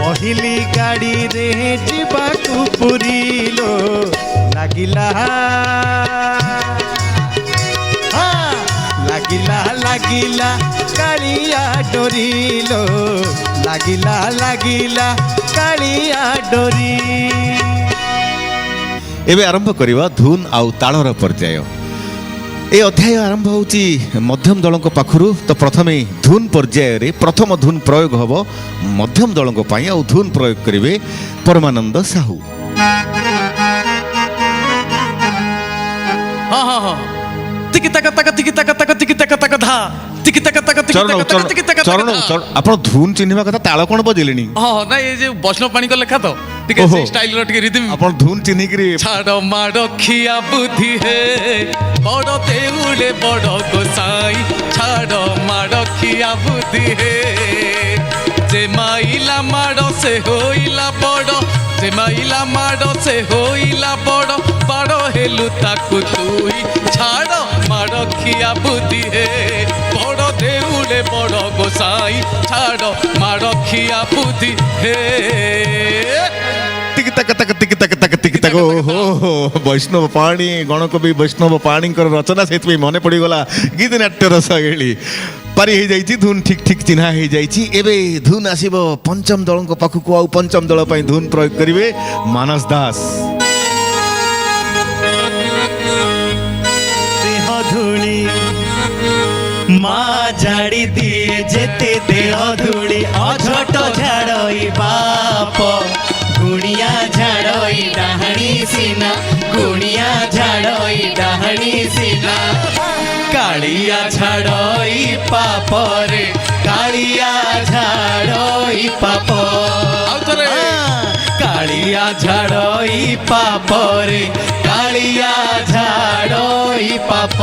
ପହିଲି ଗାଡ଼ିରେ ଯିବାକୁ ପୁରୀ ଲୋ ଲାଗିଲା ଲାଗିଲା ଲାଗିଲା କାଳିଆ ଡୋରି ଲୋ ଲାଗିଲା ଲାଗିଲା କାଳିଆ ଡୋରି। ଏବେ ଆରମ୍ଭ କରିବା ଧୁନ ଆଉ ତାଳର ପର୍ଯ୍ୟାୟ। ଏ ଅଧ୍ୟାୟ ଆରମ୍ଭ ହେଉଛି ମଧ୍ୟମ ଦଳଙ୍କ ପାଖରୁ। ତ ପ୍ରଥମେ ଧୁନ ପର୍ଯ୍ୟାୟରେ ପ୍ରଥମ ଧୁନ ପ୍ରୟୋଗ ହେବ ମଧ୍ୟମ ଦଳଙ୍କ ପାଇଁ ଆଉ ଧୁନ ପ୍ରୟୋଗ କରିବେ ପରମାନନ୍ଦ ସାହୁ। ହଁ ହଁ ହଁ ତିକି ତାକ ତାକ ତିକି ତାକ ତାକ ତିକି ତାକ ତାକ ଧା ତିକି ତାକ ତାକ ତିକି ଚରଣ ତାକ ତାକ ତିକି ତାକ ତାକ ଚରଣ ଧା। ଆପଣ ଧୁନ ଚିହ୍ନିବା କଥା ତାଳ କ'ଣ ବଜେଇଲେଣି? ହଁ ନାଇଁ ଏ ଯୋଉ ବୈଷ୍ଣବ ପାଣିଙ୍କ ଲେଖା ତ ଟିକେ ଓହୋ। ସେଇ ଷ୍ଟାଇଲର ଟିକେ ରିଦିମ୍। ଆପଣ ଧୁନ ଚିହ୍ନିକିରି ଛାଡ଼ ମାଡ଼ ଖିଆ ବୁଦ୍ଧି ହେ ବଡ଼ ଦେଉଳେ ବଡ଼ ଗୋସାଇ ଛାଡ଼ ମାଡ଼ ଖିଆ ବୁଦ୍ଧି ହେ ଯେ ମାଇଲା ମାଡ଼ ସେ ହୋଇଲା ବଡ଼ ଯେ ମାଇଲା ମାଡ଼ ସେ ହୋଇଲା ବଡ଼ ବାଡ଼ ହେଲୁ ତାକୁ ତୁଇ ଛାଡ଼ ମାଡ଼ ଖିଆ ବୁଦ୍ଧି ହେ ବଡ଼ ଦେଉଳେ ବଡ଼ ଗୋସାଇ ଛାଡ଼ ମାଡ଼ ଖିଆ ବୁଦ୍ଧି ହେ। ଟିକି ତାକ ତାକ ଟିକି ତାକ ତାକ ଟିକି ତାକ। ଓହୋ ବୈଷ୍ଣବ ପାଣି ଗଣକବି ବୈଷ୍ଣବ ପାଣିଙ୍କର ରଚନା ସେଥିପାଇଁ ମନେ ପଡ଼ିଗଲା ଗୀତ ନାଟ୍ୟର ଶୈଳୀ। ପାରି ହେଇଯାଇଛି ଧୁନ ଠିକ ଠିକ ଚିହ୍ନା ହେଇଯାଇଛି। ଏବେ ଧୁନ ଆସିବ ପଞ୍ଚମ ଦଳଙ୍କ ପାଖକୁ ଆଉ ପଞ୍ଚମ ଦଳ ପାଇଁ ଧୁନ ପ୍ରୟୋଗ କରିବେ ମାନସ ଦାସ। ଦେହ ଧୂଳି ମା ଝାଡ଼ି ଦିଏ ଯେତେ ଦେହ ଧୂଳି ଅଝଟ ଝାଡ଼ଇ ବାପ ଗୁଣିଆ ଝାଡ଼ଇ ଡାହାଣୀ ସିନା ଗୁଣିଆ ଝାଡ଼ଇ ଡାହାଣୀ ସିନା କାଳିଆ ଝାଡ଼ଇ ପାପରେ କାଳିଆ ଝାଡ଼ଇ ପାପ ଆଉଥରେ। କାଳିଆ ଝାଡ଼ଇ ପାପରେ କାଳିଆ ଝାଡ଼ଇ ପାପ।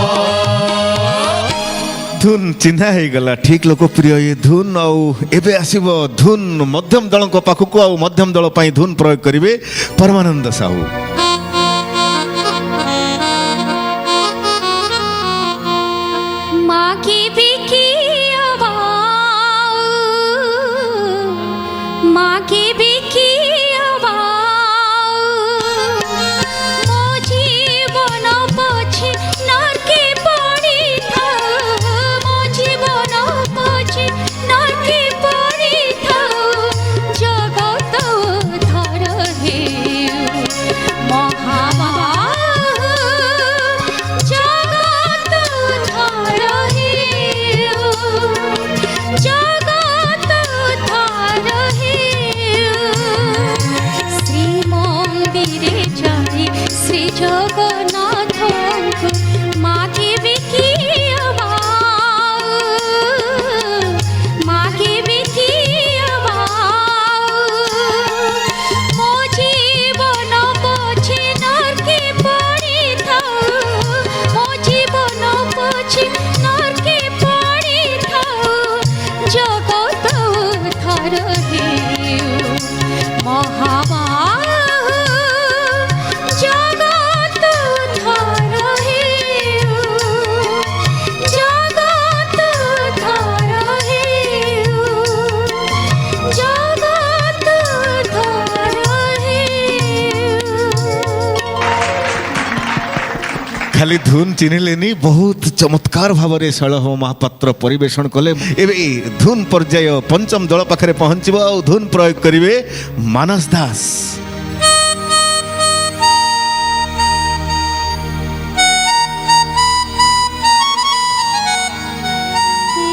ଧୁନ ଚିହ୍ନା ହେଇଗଲା ଠିକ ଲୋକପ୍ରିୟ ଏ ଧୁନ। ଆଉ ଏବେ ଆସିବ ଧୁନ ମଧ୍ୟମ ଦଳଙ୍କ ପାଖକୁ ଆଉ ମଧ୍ୟମ ଦଳ ପାଇଁ ଧୁନ ପ୍ରୟୋଗ କରିବେ ପରମାନନ୍ଦ ସାହୁ। माँ की भी की माँ की भी की मो जीवन पछे नरके पड़ी मो जीवन पछे नरके पड़ी जगत धर हे ଖାଲି ଧୁନ୍ ଚିହ୍ନିଲେନି ବହୁତ ଚମତ୍କାର ଭାବରେ ଶୈଳଭ ମହାପାତ୍ର ପରିବେଷଣ କଲେ। ଏବେ ଧୁନ୍ ପର୍ଯ୍ୟାୟ ପଞ୍ଚମ ଦଳ ପାଖରେ ପହଞ୍ଚିବ ଆଉ ଧୁନ୍ ପ୍ରୟୋଗ କରିବେ ମାନସ ଦାସ।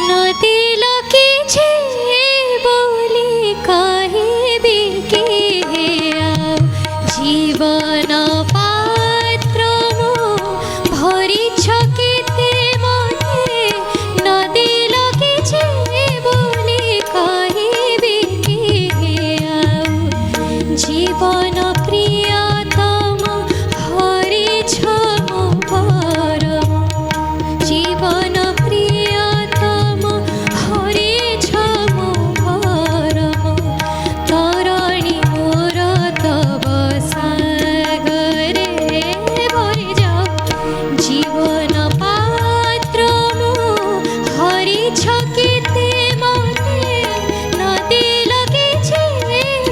নদী লখিছে বলি কহিবি কে আও জীবন পাত্র মো ভরিছ কেতে মনে নদী লখিছে বলি কহিবি কে আও জীবন প্রিয়তম হরিছ মো পরম জীবন প্রিয়তম হরিছ মো পরম তরণী মোর তব সাগরে ভরি যাও জীবন পাত্র মো হরিছ কেতে মনে নদী লগিছে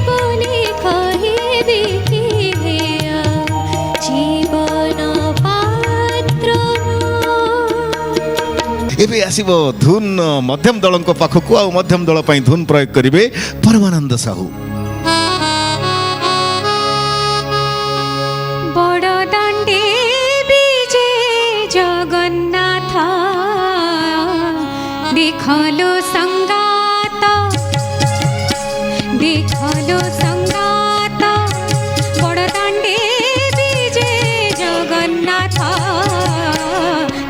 বলি কহিবি কে আও জীবন পাত্র মো ଏବେ ଆସିବ ଧୁନ୍ ମଧ୍ୟମ ଦଳଙ୍କ ପାଖକୁ ଆଉ ମଧ୍ୟମ ଦଳ ପାଇଁ ଧୁନ୍ ପ୍ରୟୋଗ କରିବେ ପରମାନନ୍ଦ ସାହୁ। বড় দাণ্ডে বিজে জগন্নাথ দেখলো সংগাত দেখলো সংগাত বড় দাণ্ডে বিজে জগন্নাথ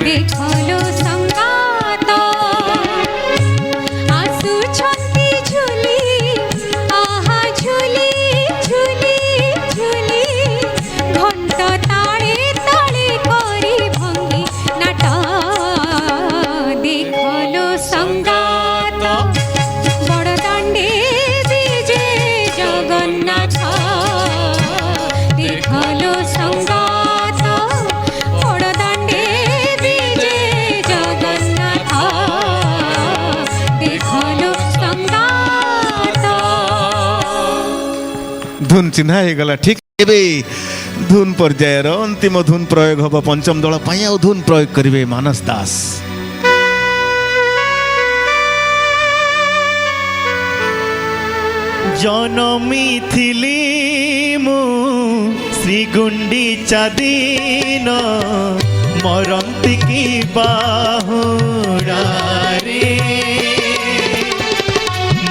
দেখলো সংগাত আসুছন্তি ঝুলি আহা ঝুলি ঝুলি ঝুলি ঘণ্ট তাড়ে তাড়ে করি ভঙ্গি নাট দেখলো সংগাত বড় দাণ্ডে বিজে জগন্নাথ দেখলো সংগাত বড় দাণ্ডে বিজে জগন্নাথ দেখলো সংগাত ଧୁନ୍ ଚିହ୍ନା ହେଇଗଲା ଠିକ। ଏବେ ଧୁନ୍ ପର୍ଯ୍ୟାୟର ଅନ୍ତିମ ଧୁନ୍ ପ୍ରୟୋଗ ହବ ପଞ୍ଚମ ଦଳ ପାଇଁ ଆଉ ଧୁନ୍ ପ୍ରୟୋଗ କରିବେ ମାନସ ଦାସ। জনমিথিলি মু শ্রীগুণ্ডিচা দিন মরন্তি কি বাহুড়ারে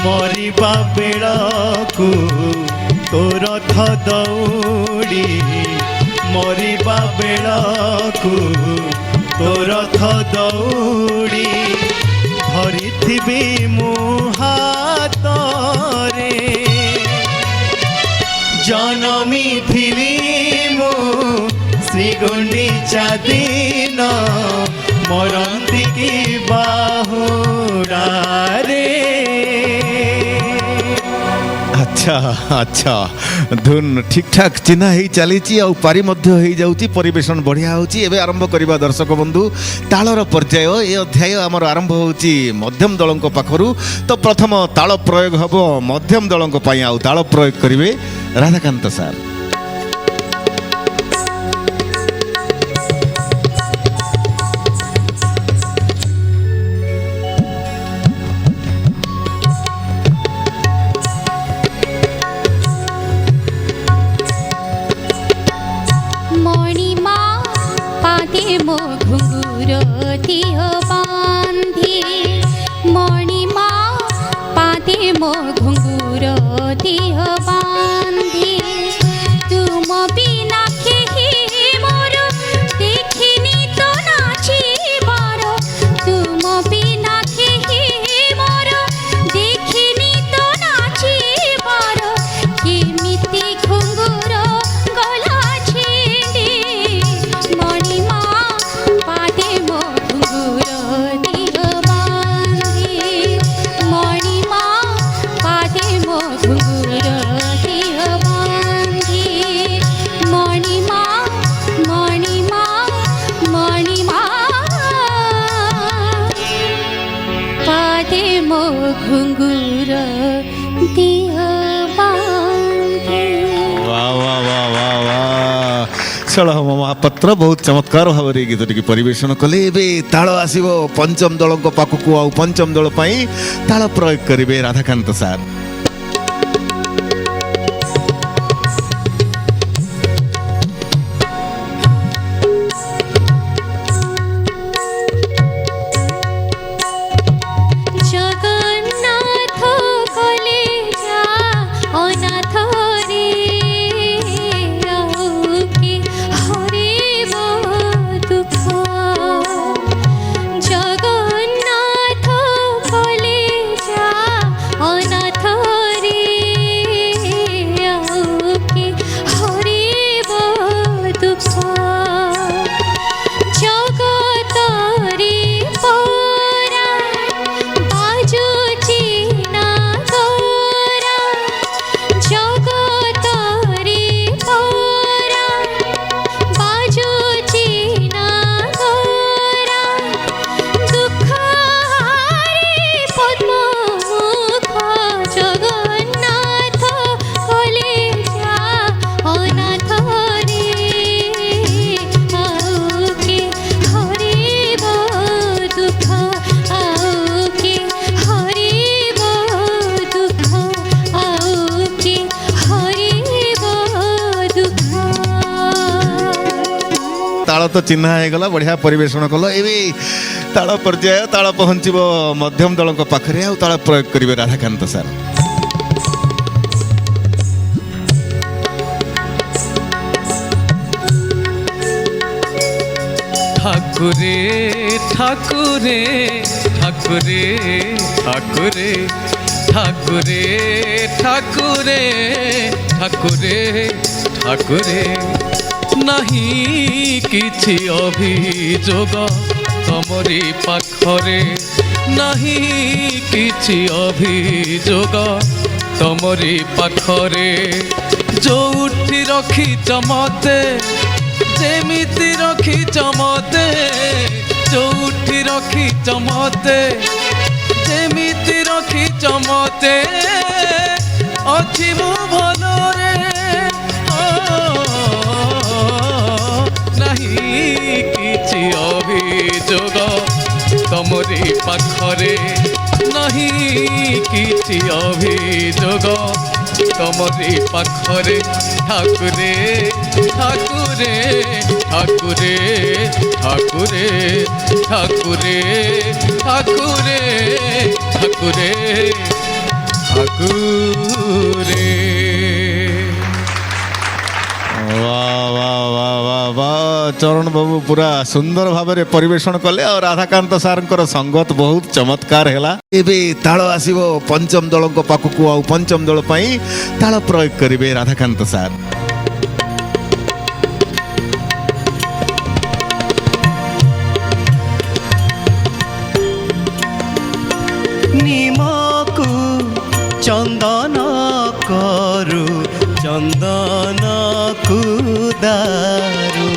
মরিবা বেড়াকু তোর রথ দৌড়ি মরিবা বেড়াকু তোর রথ দৌড়ি ধরিথিবি মু হাতরে জনমি থিলি মু শ্রীগুণ্ডিচা দিন মরন্তি কি বাহুড়ারে। আচ্ছা আচ্ছা ধুন ঠিকঠাক চিহ্না হয়ে চালিছি আর পারি মধ্য হয়ে যাচ্ছি পরিবেশন বঢ়িয়া হচ্ছে। এবে আরম্ভ করা দর্শক বন্ধু তালর পর্যায় এ অধ্যায় আমার আরম্ভ হচ্ছে মধ্যম দলଙ୍କ পাখরু। তো প্রথম তাল প্রয়োগ হব মধ্যম দলଙ୍କ পাই আউ তাল প্রয়োগ করিবে রাধাকান্ত স্যার। মণিমা পাতে মো ঘুঙ্গুর দিহ বান্ধি মণিমা পাতে মো ঘুঙ্গুর দিহ বান্ধি তুম বিনা কেহি মোর দেখিনি তো নাচিবার তুম বিনা কেহি মোর দেখিনি তো নাচিবার কেমিতি ঘুঙ্গুর গলা ছিঁড়ি মণিমা পাদে মো ঘুঙ্গুর দিহ বান্ধি মণিমা পাদে মো ঘুঙ্গুর দিহ বান্ধি মণিমা মণিমা মণিমা পাদে মো ঘুঙ্গুর দিহ বান্ধি। वाह वाह वाह वाह वाह ବତ୍ସଳ ମହାପାତ୍ର ବହୁତ ଚମତ୍କାର ଭାବରେ ଏ ଗୀତଟିକୁ ପରିବେଷଣ କଲେ। ଏବେ ତାଳ ଆସିବ ପଞ୍ଚମ ଦଳଙ୍କ ପାଖକୁ, ଆଉ ପଞ୍ଚମ ଦଳ ପାଇଁ ତାଳ ପ୍ରୟୋଗ କରିବେ ରାଧାକାନ୍ତ ସାର୍। জগন্নাথ কলে যা অনাথ রে আউকে হরিব দুঃখ। জগন্নাথ কলে যা অনাথ রে আউকে হরিব দুঃখ। জগতরে পরা বাজুচি না গোরা। জগতরে পরা বাজুচি না গোরা। দুঃখ হারি পদ্মমুখ জগন্নাথ কলে যা অনাথ রে আউকে হরিব দুঃখ। আউকে হরিব দুঃখ। আউকে হরিব দুঃখ। ତାଳ ତ ଚିହ୍ନା ହେଇଗଲା, ବଢିଆ ପରିବେଷଣ କଲ। ଏବେ ତାଳ ପର୍ଯ୍ୟାୟ, ତାଳ ପହଞ୍ଚିବ ମଧ୍ୟମ ଦଳଙ୍କ ପାଖରେ, ଆଉ ତାଳ ପ୍ରୟୋଗ କରିବେ ରାଧାକାନ୍ତ ସାର୍। ঠাকুরে ঠাকুরে ঠাকুরে ঠাকুরে ঠাকুরে ঠাকুরে ঠাকুরে ঠাকুরে নাহি কিছু অভিযোগ তমরি পাখরে। নাহি কিছু অভিযোগ তমরি পাখরে। ଯୋଉଠି ରଖିଛ ମତେ ଯେମିତି ରଖିଛ ମତେ। ଯୋଉଠି ରଖିଛ ମତେ ଯେମିତି ରଖିଛ ମତେ। ଅଛି ମୁଁ ଭଲରେ ନାହିଁ କିଛି ଅଭିଯୋଗ ତମରି ପାଖରେ। ନାହିଁ କିଛି ଅଭିଯୋଗ ତମରି ପାଖରେ। ଠାକୁରେ ଠାକୁରେ ଠାକୁରେ ଠାକୁରେ ଠାକୁରେ ଠାକୁରେ ଠାକୁରେ ଠାକୁରେ। ଚରଣ ବାବୁ ପୁରା ସୁନ୍ଦର ଭାବରେ ପରିବେଷଣ କଲେ, ଆଉ ରାଧାକାନ୍ତ ସାର୍ଙ୍କର ସଙ୍ଗତ ବହୁତ ଚମତ୍କାର ହେଲା। ଏବେ ତାଳ ଆସିବ ପଞ୍ଚମ ଦଳଙ୍କ ପାଖକୁ, ଆଉ ପଞ୍ଚମ ଦଳ ପାଇଁ ତାଳ ପ୍ରୟୋଗ କରିବେ ରାଧାକାନ୍ତ ସାର୍। নিমকু চন্দন করু চন্দন কুদারু।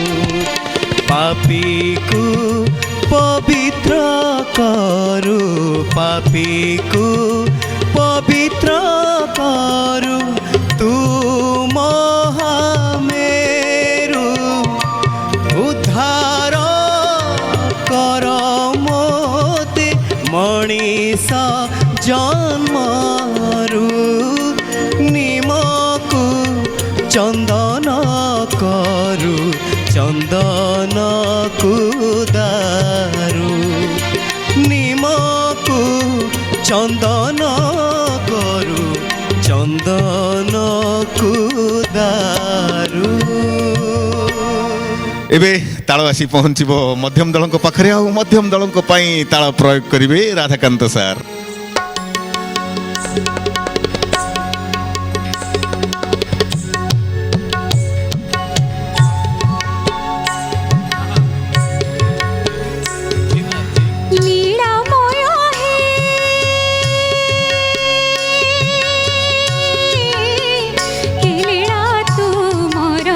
পাপীকু পবিত্র করু পাপীকু পবিত্র করু। তু মহামেরু উদ্ধার কর মোতে মଣିଷ জন্মরু। নিমকু চন্দন করু চন্দন কুদারু। নিমকু চন্দন করু চন্দন কুদারু। ଏବେ ତାଳ ଆସି ପହଞ୍ଚିବ ମଧ୍ୟମ ଦଳଙ୍କ ପାଖରେ, ଆଉ ମଧ୍ୟମ ଦଳଙ୍କ ପାଇଁ ତାଳ ପ୍ରୟୋଗ କରିବେ ରାଧାକାନ୍ତ ସାର୍। লীলাময় হে কে লীলা তুমর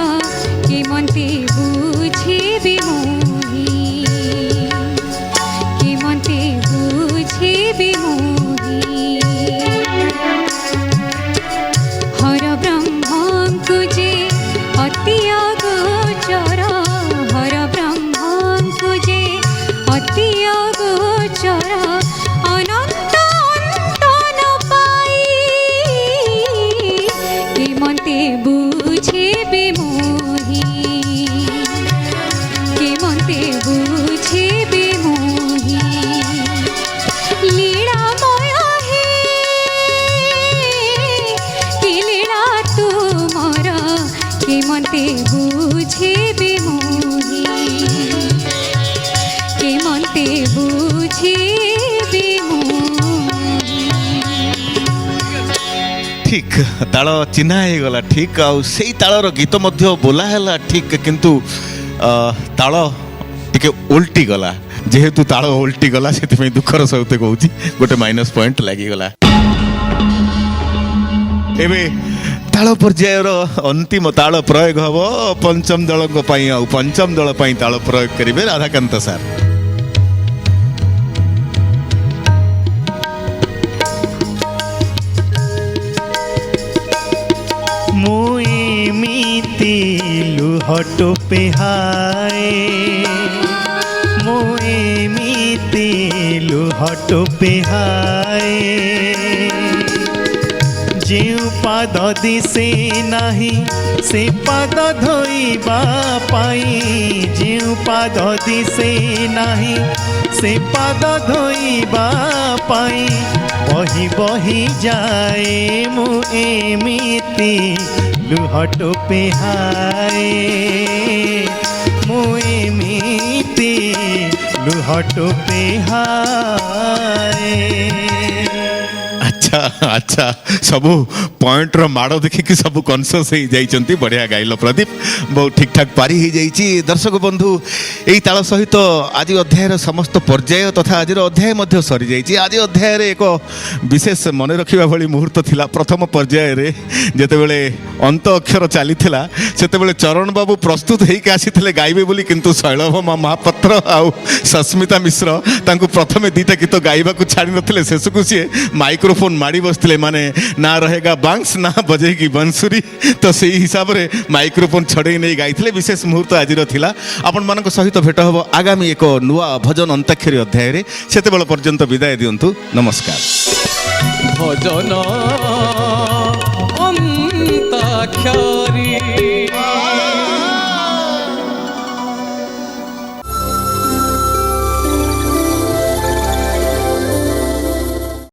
কেমন্তে বুঝিবি মুহি। কেমন্তে বুঝিবি মুহি। বুঝিবে মোহি কেমতে বুঝিবে মোহি লীলাময় হে কি লীলা তুমর কেমতে বুঝিবে মোহি কেমতে বুঝিবে মোহি ঠিক তাଳ ଚିହ୍ନା ହେଇଗଲା ଠିକ ଆଉ ସେଇ ତାଳର ଗୀତ ମଧ୍ୟ ବୋଲା ହେଲା ଠିକ କିନ୍ତୁ ତାଳ ଟିକେ ଓଲଟି ଗଲା ଯେହେତୁ ତାଳ ଓଲଟି ଗଲା ସେଥିପାଇଁ ଦୁଃଖର ସହିତ କହୁଛି ଗୋଟେ ମାଇନସ ପଏଣ୍ଟ ଲାଗିଗଲା ଏବେ ତାଳ ପର୍ଯ୍ୟାୟର ଅନ୍ତିମ ତାଳ ପ୍ରୟୋଗ ହବ ପଞ୍ଚମ ଦଳଙ୍କ ପାଇଁ ଆଉ ପଞ୍ଚମ ଦଳ ପାଇଁ ତାଳ ପ୍ରୟୋଗ କରିବେ ରାଧାକାନ୍ତ ସାର୍ ମୁଁ ଏମିତି ଲୁହ ଟୋପେ ହାଏ ମୁଁ ଏମିତି ଲୁହ ଟୋପେ ହାଏ ଯେଉଁ ପାଦ ଦିଶେ ନାହିଁ ସେ ପାଦ ଧୋଇବା ପାଇଁ ଯେଉଁ ପାଦ ଦିଶେ ନାହିଁ ସେ ପାଦ ଧୋଇବା ପାଇଁ ବହି ବହି ଯାଏ ମୁଁ ଏମିତି ଲୁହ ଟୋପେ ହାଏ ମୁଁ ଏମିତି ଲୁହ ଟୋପେ ହାଏ আচ্ছা আচ্ছা সবু পয়েন্টর মাড় দেখিকি সবু কনসিয়াস হয়ে যাইছন্তি বঢ়িয়া গাইল প্রদীপ বহু ঠিকঠাক পারি হয়ে যাইছি দর্শক বন্ধু এই তাল সহিত আজ অধ্যায়ের সমস্ত পর্যায় তথা আজির অধ্যায় মধ্যে সরি যাইছি আজ অধ্যায়ের এক বিশেষ মনে রাখিবা ভଳି মুহূর্ত ଥିଲା প্রথম পর্যায়ে যেতবেলে অন্ত অক্ষর চালিଥିଲା সেতবেলে চরণ বাবু প্রস্তুত হইকি আসিଥିଲେ গাইবে বলি কিন্তু শৈলভমা মহাপাত্র আউ সস্মিতা মিশ্র তাঙ্কু প্রথমে দুইটা গীত গাইবাকু ছাড়ি নଥିଲେ শেষকু সিଏ মাইক্রোফোন মাড়ি বসলে মানে না রহেগা বাংস না বজেগি বংশুরি তো সেই হিসাবে মাইক্রোফোন ছড়াই নেই গাইলে বিশেষ মুহূর্ত আজির লা আপন মান সহিত ভেট হব আগামী এক নূয়া ভজন অন্তাক্ষরী অধ্যায়ে সেতবেলে পর্যন্ত বিদায় দিয়ন্তু নমস্কার ভজন অন্তাক্ষরী